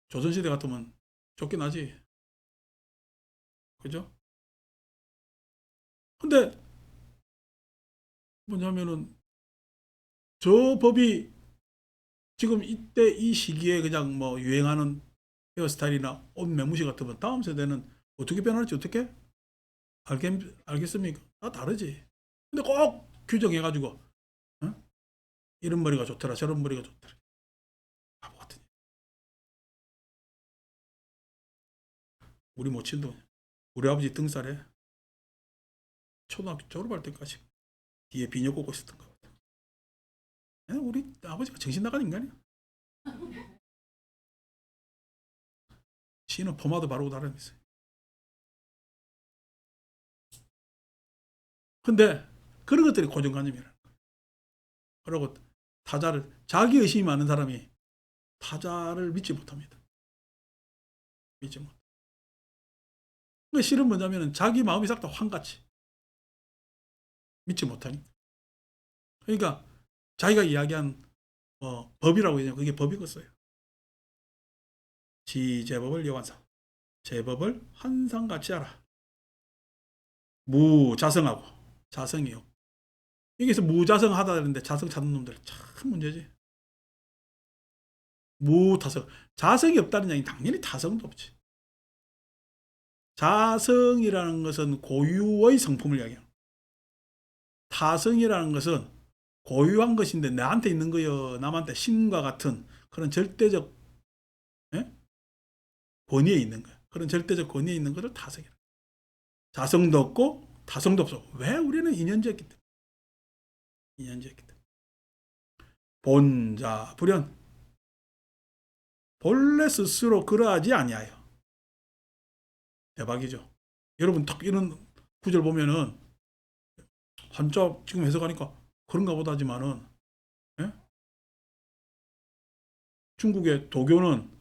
조선시대 같으면 쫓긴 하지. 그죠? 근데 뭐냐면은 저 법이 지금 이때 이 시기에 그냥 뭐 유행하는 헤어스타일이나 옷 매무새 같으면 다음 세대는 어떻게 변할지 어떻게 알겠습니까? 다 다르지. 근데 꼭 규정해가지고 이런 머리가 좋더라, 저런 머리가 좋더라. 바보 같은. 우리 모친도 우리 아버지 등살에 초등학교 졸업할 때까지 뒤에 비녀 꽂고 있었던 것 같아. 우리 아버지가 정신 나간 인간이야. 씨는 포마드 바르고 다녔어요. 근데 그런 것들이 고정관념이라. 그리고 타자를, 자기 의심이 많은 사람이 타자를 믿지 못합니다. 믿지 못. 그 실은 뭐냐면 자기 마음이 싹 다 황같이 믿지 못하니까. 그러니까 자기가 이야기한 법이라고 해요. 그게 법이겠어요. 지제법을 여관상, 제법을 환상같이 하라. 무자성하고 자성이요. 여기서 무자성하다는데 자성 찾는 놈들 참 문제지. 무타성. 자성이 없다는 얘기는 당연히 타성도 없지. 자성이라는 것은 고유의 성품을 이야기해요. 타성이라는 것은 고유한 것인데 나한테 있는 거요. 남한테 신과 같은 그런 절대적 권위에 있는 거야. 그런 절대적 권위에 있는 것을 타성이라. 자성도 없고 타성도 없어. 왜? 우리는 인연지였기 때문에. 인연지였기 때문에. 본자 불현. 본래 스스로 그러하지 아니하여. 대박이죠. 여러분 딱 이런 구절 보면은 한자 지금 해석하니까 그런가 보다지만은 중국의 도교는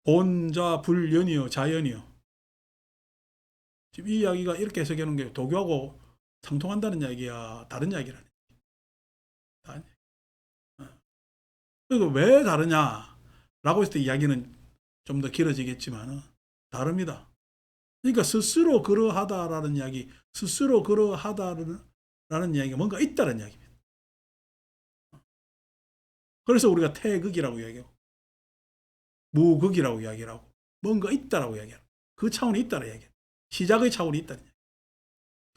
본자 불연이요 자연이요. 지금 이 이야기가 이렇게 해석하는 게 도교하고 상통한다는 이야기야, 다른 이야기라네. 그리고 왜 다르냐라고 했을 때 이야기는 좀 더 길어지겠지만 다릅니다. 그러니까 스스로 그러하다라는 이야기, 스스로 그러하다라는 이야기가 뭔가 있다는 이야기입니다. 그래서 우리가 태극이라고 이야기하고 무극이라고 이야기하고 뭔가 있다라고 이야기하고 그 차원이 있다는 이야기예요. 시작의 차원이 있다는 이야기.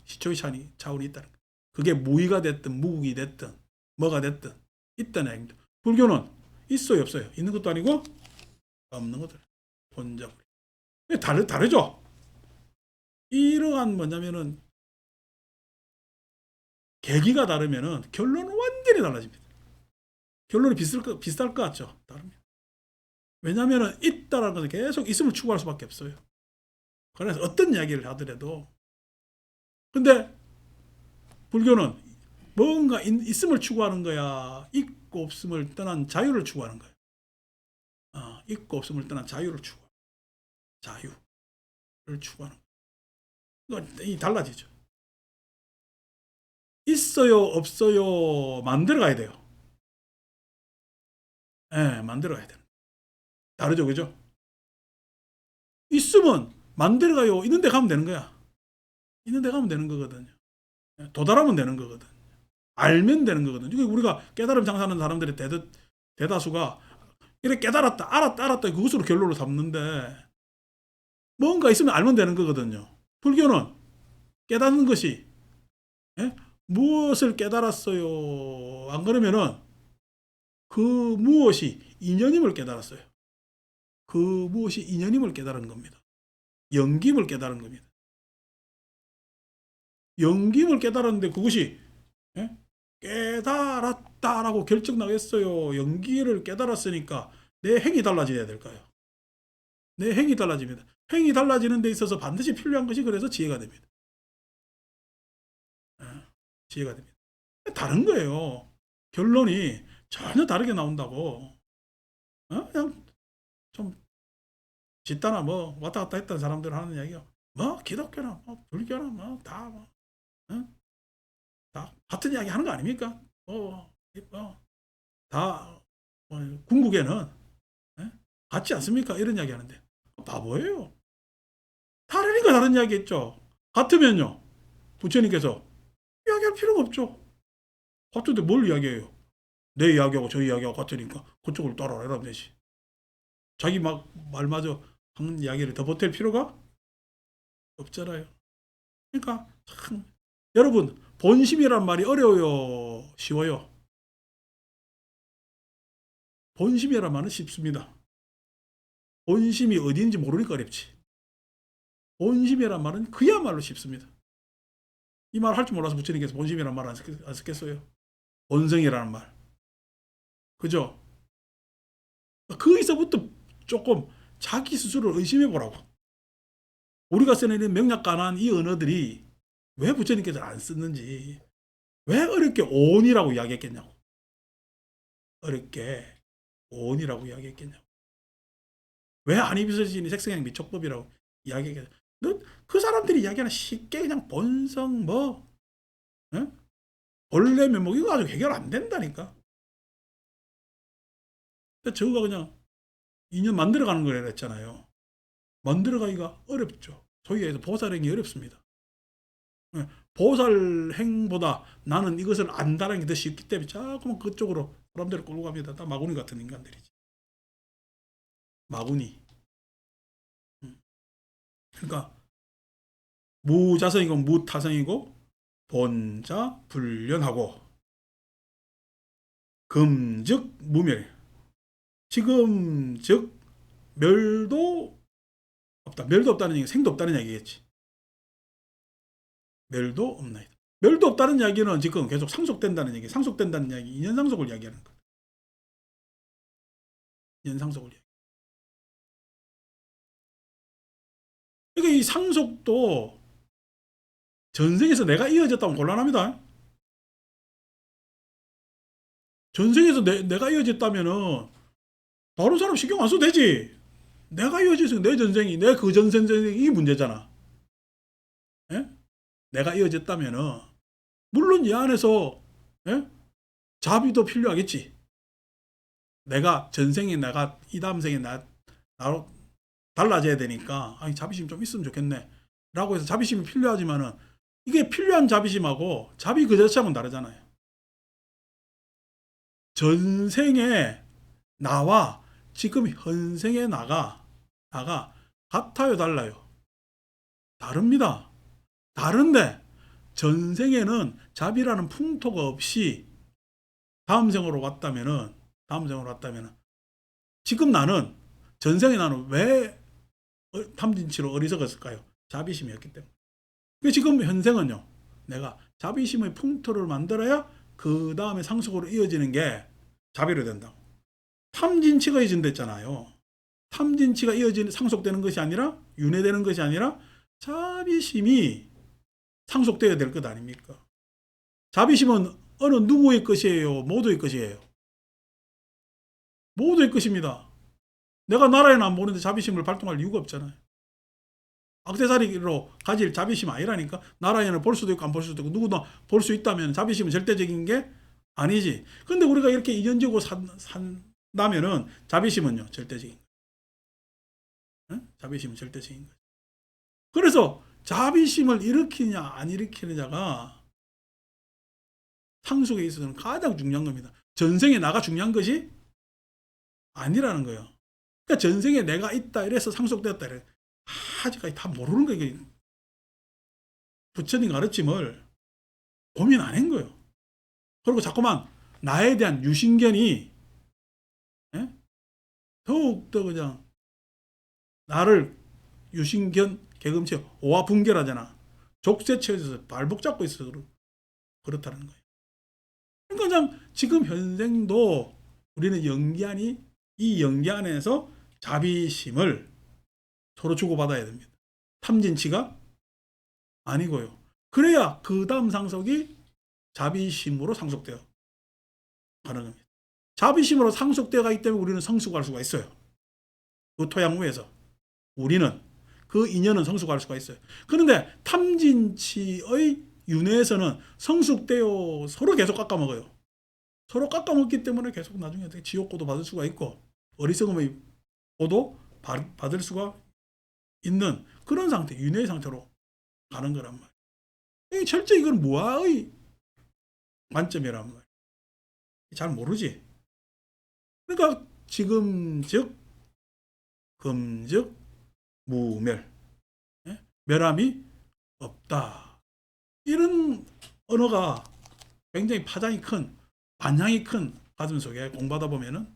시초의 차원이 있다는 거예요. 그게 무의가 됐든 무극이 됐든 뭐가 됐든 있다는 이야기입니다. 불교는 있어요 없어요? 있는 것도 아니고 없는 것도 본자. 다르죠? 이러한 뭐냐면은 계기가 다르면은 결론은 완전히 달라집니다. 결론이 비슷할 것 같죠? 다릅니다. 왜냐하면 있다라는 것은 계속 있음을 추구할 수밖에 없어요. 그래서 어떤 이야기를 하더라도. 근데 불교는 뭔가 있음을 추구하는 거야. 있고 없음을 떠난 자유를 추구하는 거야. 있고 없음을 떠난 자유를 추구하는 거야. 자유를 추구하는 거야. 이 달라지죠. 있어요 없어요 만들어 가야 돼요. 만들어 가야 돼요. 다르죠, 그죠? 있으면 만들어가요. 있는 데 가면 되는 거야. 있는 데 가면 되는 거거든요. 도달하면 되는 거거든. 알면 되는 거거든요. 우리가 깨달음 장사하는 사람들의 대다수가 이렇게 깨달았다, 알았다, 그것으로 결론을 잡는데 뭔가 있으면 알면 되는 거거든요. 불교는 깨닫는 것이 무엇을 깨달았어요. 안 그러면은 그 무엇이 인연임을 깨달았어요. 그 무엇이 인연임을 깨달은 겁니다. 영김을 깨달은 겁니다. 영김을 깨달았는데 그것이 깨달았다라고 결정 나겠어요. 영기를 깨달았으니까 내 행이 달라져야 될까요? 내 행이 달라집니다. 행이 달라지는 데 있어서 반드시 필요한 것이 그래서 지혜가 됩니다. 지혜가 됩니다. 다른 거예요. 결론이 전혀 다르게 나온다고. 그냥 좀 짓다나 뭐 왔다 갔다 했던 사람들 하는 이야기가 뭐 기독교나 뭐 불교나 뭐다 다 같은 이야기 하는 거 아닙니까? 다 궁극에는 같지 않습니까? 이런 이야기 하는데 바보예요. 다르니까 다른 이야기 했죠. 같으면요. 부처님께서 이야기할 필요가 없죠. 같은데 뭘 이야기해요? 내 이야기하고 저 이야기하고 같으니까 그쪽을 따라라 이러면 되지. 자기 막 말마저 하는 이야기를 더 보탤 필요가 없잖아요. 그러니까 참 여러분 본심이란 말이 어려워요? 쉬워요? 본심이란 말은 쉽습니다. 본심이 어디인지 모르니까 어렵지. 본심이란 말은 그야말로 쉽습니다. 이 말 할 줄 몰라서 부처님께서 본심이란 말 안 썼겠어요? 본성이라는 말. 그죠? 거기서부터 조금 자기 스스로를 의심해 보라고. 우리가 쓰는 명약관한 이 언어들이 왜 부처님께서 안 썼는지, 왜 어렵게 온이라고 이야기했겠냐고. 어렵게 온이라고 이야기했겠냐고. 왜 안이비서신이 색성행 미촉법이라고 이야기했겠냐고. 그 사람들이 이야기하는 쉽게 그냥 본성 뭐 에? 본래 면목 이거 가지고 해결 안 된다니까. 저거가 그냥 인연 만들어가는 거라 했잖아요. 만들어가기가 어렵죠. 소위 해서 보살행이 어렵습니다. 보살행보다 나는 이것을 안다는 게 더 쉽기 때문에 자꾸만 그쪽으로 사람들을 끌고 갑니다. 다 마구니 같은 인간들이지. 마구니. 그러니까 무자성이고 무타성이고 본자 불련하고 금즉 무멸. 지금 즉 멸도 없다. 멸도 없다는 얘기, 생도 없다는 얘기겠지. 멸도 없나이다. 멸도 없다는 이야기는 지금 계속 상속된다는 얘기, 상속된다는 이야기, 인연상속을 이야기하는 거예요. 인연상속을 이야기. 그러니까 이 상속도 전생에서 내가 이어졌다면 곤란합니다. 전생에서 내가 이어졌다면은 다른 사람 신경 안 써도 되지. 내가 이어졌으면 내 전생이, 내 그 전생이 이 문제잖아. 예? 내가 이어졌다면은 물론 이 안에서 예? 자비도 필요하겠지. 내가 전생에 내가 이 다음 생에 나로 달라져야 되니까 아니 자비심 좀 있으면 좋겠네 라고 해서 자비심이 필요하지만은 이게 필요한 자비심하고 자비 그 자체하고는 다르잖아요. 전생에 나와 지금 현생의 나가 같아요, 달라요? 다릅니다. 다른데 전생에는 자비라는 풍토가 없이 다음 생으로 왔다면은 지금 나는 전생에 나는 왜 탐진치로 어리석었을까요? 자비심이었기 때문에. 지금 현생은요. 내가 자비심의 풍토를 만들어야 그 다음에 상속으로 이어지는 게 자비로 된다고. 탐진치가 이어진댔잖아요. 탐진치가 상속되는 것이 아니라 윤회되는 것이 아니라 자비심이 상속되어야 될 것 아닙니까? 자비심은 어느 누구의 것이에요? 모두의 것이에요. 모두의 것입니다. 내가 나라에는 안 보는데 자비심을 발동할 이유가 없잖아요. 악세사리로 가질 자비심 아니라니까. 나라에는 볼 수도 있고 안 볼 수도 있고 누구나 볼 수 있다면 자비심은 절대적인 게 아니지. 근데 우리가 이렇게 인연지고 산다면은 자비심은요 절대적인 거예요. 자비심은 절대적인 거예요. 그래서 자비심을 일으키냐 안 일으키느냐가 상속에 있어서는 가장 중요한 겁니다. 전생에 나가 중요한 것이 아니라는 거예요. 그러니까 전생에 내가 있다 이래서 상속되었다 이래. 아직까지 다 모르는 거예요. 부처님 가르침을 고민 안 한 거예요. 그리고 자꾸만 나에 대한 유신견이 더욱더 그냥 나를 유신견 개금치 오화 분결하잖아. 족쇄체에서 발목 잡고 있어서 그렇다는 거예요. 그러니까 그냥 지금 현생도 우리는 연기하니 이 연기 안에서 자비심을 서로 주고받아야 됩니다. 탐진치가 아니고요. 그래야 그 다음 상속이 자비심으로 상속되어 가능합니다. 자비심으로 상속되어 가기 때문에 우리는 성숙할 수가 있어요. 그 토양 위에서 우리는 그 인연은 성숙할 수가 있어요. 그런데 탐진치의 윤회에서는 성숙되어 서로 계속 깎아먹어요. 서로 깎아먹기 때문에 계속 나중에 지옥고도 받을 수가 있고 어리석음의 고도 받을 수가 있는 그런 상태, 윤회의 상태로 가는 거란 말이에요. 철저히 이건 무아의 관점이란 말이에요. 잘 모르지. 그러니까 지금 즉 금즉 무멸, 멸함이 없다. 이런 언어가 굉장히 파장이 큰, 반향이 큰 가슴 속에 공부하다 보면은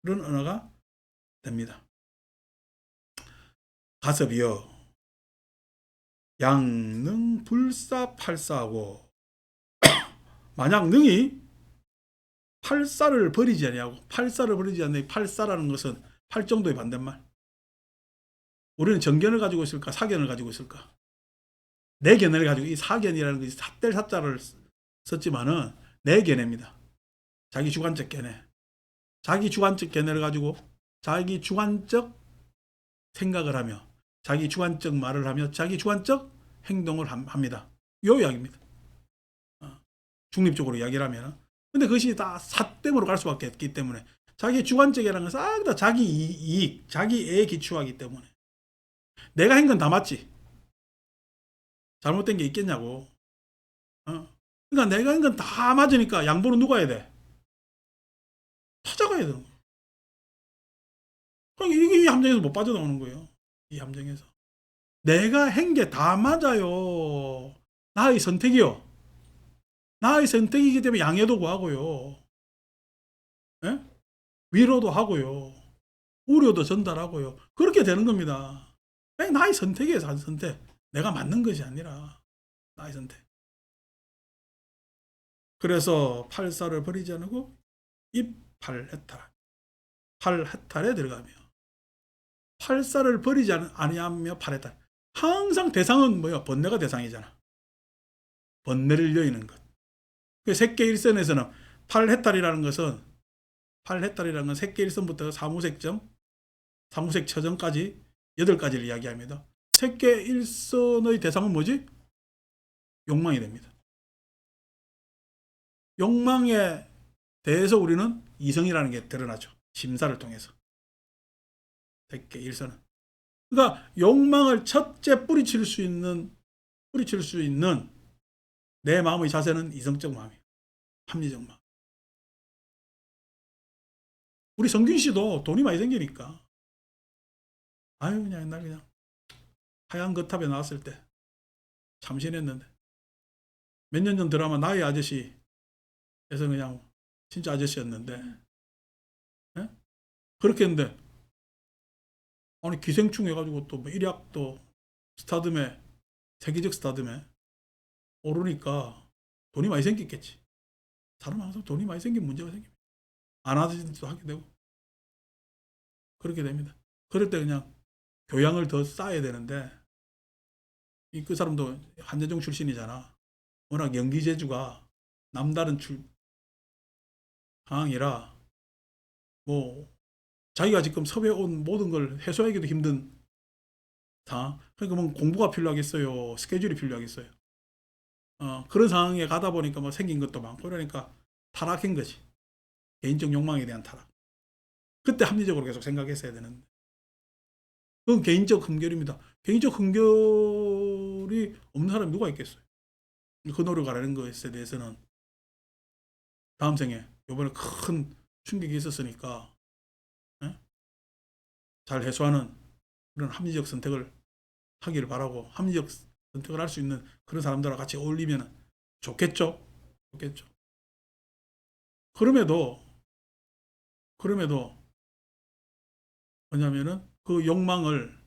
그런 언어가 됩니다. 가섭이여 양능 불사팔사하고 만약 능이 팔사를 버리지 아니하고 팔사를 버리지 않는 팔사라는 것은 팔정도의 반대말. 우리는 정견을 가지고 있을까 사견을 가지고 있을까? 내견을 가지고 이 사견이라는 것이 삿될 사자를 썼지만은 내견입니다. 자기 주관적 견해. 자기 주관적 견해를 가지고 자기 주관적 생각을 하며 자기 주관적 말을 하며 자기 주관적 행동을 합니다. 요 이야기입니다. 중립적으로 이야기를 하면. 근데 그것이 다 삿됨으로 갈 수밖에 없기 때문에 자기 주관적이라는 건 싹 다 자기 이익, 자기에 기초하기 때문에 내가 한 건 다 맞지. 잘못된 게 있겠냐고. 그러니까 내가 한 건 다 맞으니까 양보는 누가 해야 돼? 찾아가야 되는 거야. 그러니까 이게 이 함정에서 못 빠져나오는 거예요. 이 함정에서. 내가 한 게 다 맞아요. 나의 선택이요. 나의 선택이기 때문에 양해도 구하고요. 예? 위로도 하고요. 우려도 전달하고요. 그렇게 되는 겁니다. 나의 선택이에요. 선택. 내가 맞는 것이 아니라 나의 선택. 그래서 팔사를 버리지 않고 입팔해탈. 팔해탈에 들어가며 팔사를 버리지 아니하며 팔해탈. 항상 대상은 뭐야? 번뇌가 대상이잖아. 번뇌를 여의는 것. 그 색계일선에서는 팔해탈이라는 것은 팔해탈이라는 건 색계일선부터 사무색점, 사무색처점까지 8가지를 이야기합니다. 색계일선의 대상은 뭐지? 욕망이 됩니다. 욕망에 대해서 우리는 이성이라는 게 드러나죠. 심사를 통해서. 색계일선은. 그러니까 욕망을 첫째 뿌리칠 수 있는 내 마음의 자세는 이성적 마음이에요. 합리적 마음. 우리 성균 씨도 돈이 많이 생기니까 아유 그냥 옛날 그냥 하얀 거탑에 나왔을 때 참신했는데 몇 년 전 드라마 나의 아저씨에서 그냥 진짜 아저씨였는데 예? 그렇게 했는데 아니 기생충 해가지고 또 뭐 일약도 스타덤에 세계적 스타덤에 오르니까 돈이 많이 생겼겠지. 사람 항상 돈이 많이 생기면 문제가 생깁니다. 안 하던 짓도 하게 되고 그렇게 됩니다. 그럴 때 그냥 교양을 더 쌓아야 되는데 그 사람도 한예종 출신이잖아. 워낙 연기 재주가 남다른 상황이라 뭐 자기가 지금 섭외 온 모든 걸 해소하기도 힘든 상황. 그러니까 뭐 공부가 필요하겠어요. 스케줄이 필요하겠어요. 그런 상황에 가다 보니까 뭐 생긴 것도 많고 그러니까 타락한 거지. 개인적 욕망에 대한 타락. 그때 합리적으로 계속 생각했어야 되는데 그건 개인적 흠결입니다. 개인적 흠결이 없는 사람이 누가 있겠어요. 그 노력을 하는 것에 대해서는 다음 생에 이번에 큰 충격이 있었으니까 잘 해소하는 그런 합리적 선택을 하기를 바라고 합리적 선택을 할 수 있는 그런 사람들과 같이 어울리면 좋겠죠. 좋겠죠. 그럼에도 뭐냐면은 그 욕망을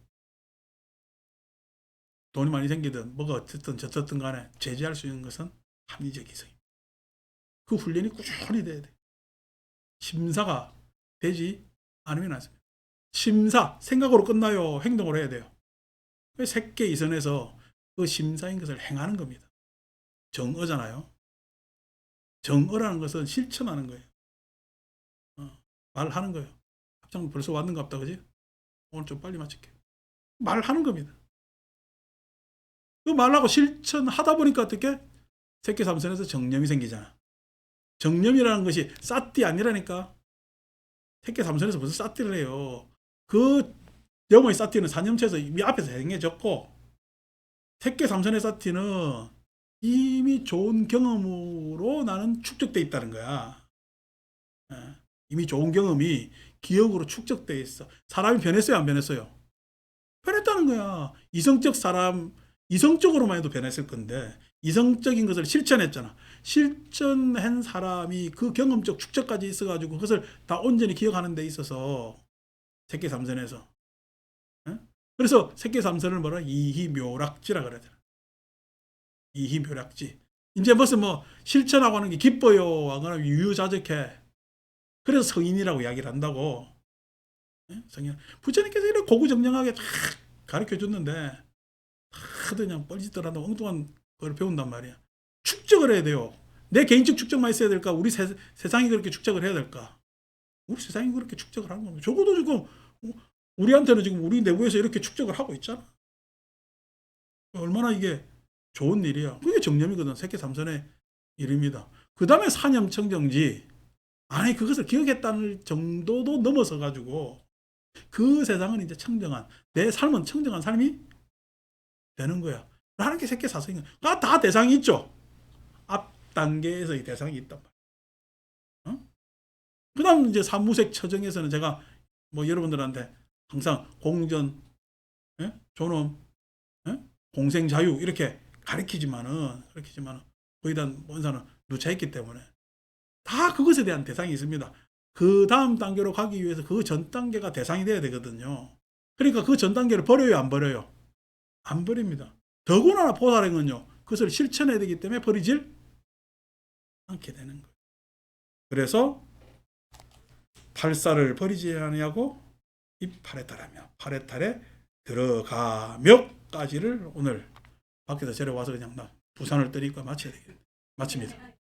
돈이 많이 생기든 뭐가 어쨌든 저쨌든 간에 제재할 수 있는 것은 합리적 이성입니다. 그 훈련이 꾸준히 돼야 돼. 심사가 되지 않으면 안 됩니다. 심사, 생각으로 끝나요. 행동을 해야 돼요. 색계 이선에서 그 심사인 것을 행하는 겁니다. 정어잖아요. 정어라는 것은 실천하는 거예요. 말하는 거예요. 합장 벌써 왔는가 보다, 그지? 오늘 좀 빨리 마칠게. 말하는 겁니다. 그 말하고 실천하다 보니까 어떻게? 색계 삼선에서 정념이 생기잖아. 정념이라는 것이 싸띠 아니라니까. 색계 삼선에서 무슨 싸띠를 해요. 그 영어의 싸띠는 산염체에서 이미 앞에서 행해졌고 색계 삼선의 싸띠는 이미 좋은 경험으로 나는 축적돼 있다는 거야. 이미 좋은 경험이 기억으로 축적돼 있어. 사람이 변했어요, 안 변했어요? 변했다는 거야. 이성적 사람, 이성적으로만 해도 변했을 건데 이성적인 것을 실천했잖아. 실천한 사람이 그 경험적 축적까지 있어가지고 그것을 다 온전히 기억하는 데 있어서 색계삼선에서. 그래서 색계삼선을 뭐라 이희묘락지라 그러더라. 이희묘락지. 이제 무슨 뭐 실천하고 하는 게 기뻐요 하거나 유유자적해. 그래서 성인이라고 이야기를 한다고. 성인. 부처님께서 이렇게 고구정령하게 다 가르쳐 줬는데 하도 그냥 뻘짓들한다 엉뚱한 걸 배운단 말이야. 축적을 해야 돼요. 내 개인적 축적만 있어야 될까? 우리 세상이 그렇게 축적을 해야 될까? 우리 세상이 그렇게 축적을 하는 겁니다. 적어도 지금 우리한테는 지금 우리 내부에서 이렇게 축적을 하고 있잖아. 얼마나 이게 좋은 일이야. 그게 정념이거든. 색계삼선의 일입니다. 그 다음에 사념청정지. 아니 그것을 기억했다는 정도도 넘어서 가지고 그 세상은 이제 청정한, 내 삶은 청정한 삶이 되는 거야. 라는 게 색계사성이야. 다 대상이 있죠. 앞 단계에서의 대상이 있단 말이야. 어? 그 다음 이제 사무색 처정에서는 제가 뭐 여러분들한테 항상 공전, 존엄, 공생자유 이렇게 가르치지만은 거의 다 원사는 누차했기 때문에 다 그것에 대한 대상이 있습니다. 그 다음 단계로 가기 위해서 그 전 단계가 대상이 돼야 되거든요. 그러니까 그 전 단계를 버려요, 안 버려요? 안 버립니다. 더구나 보살행은요, 그것을 실천해야 되기 때문에 버리질 않게 되는 거예요. 그래서 팔사를 버리지 아니하고 이 팔에 달하며 팔에 달에 들어가며까지를 오늘 밖에서 저래 와서 그냥 나 부산을 뜨니까 마칩니다.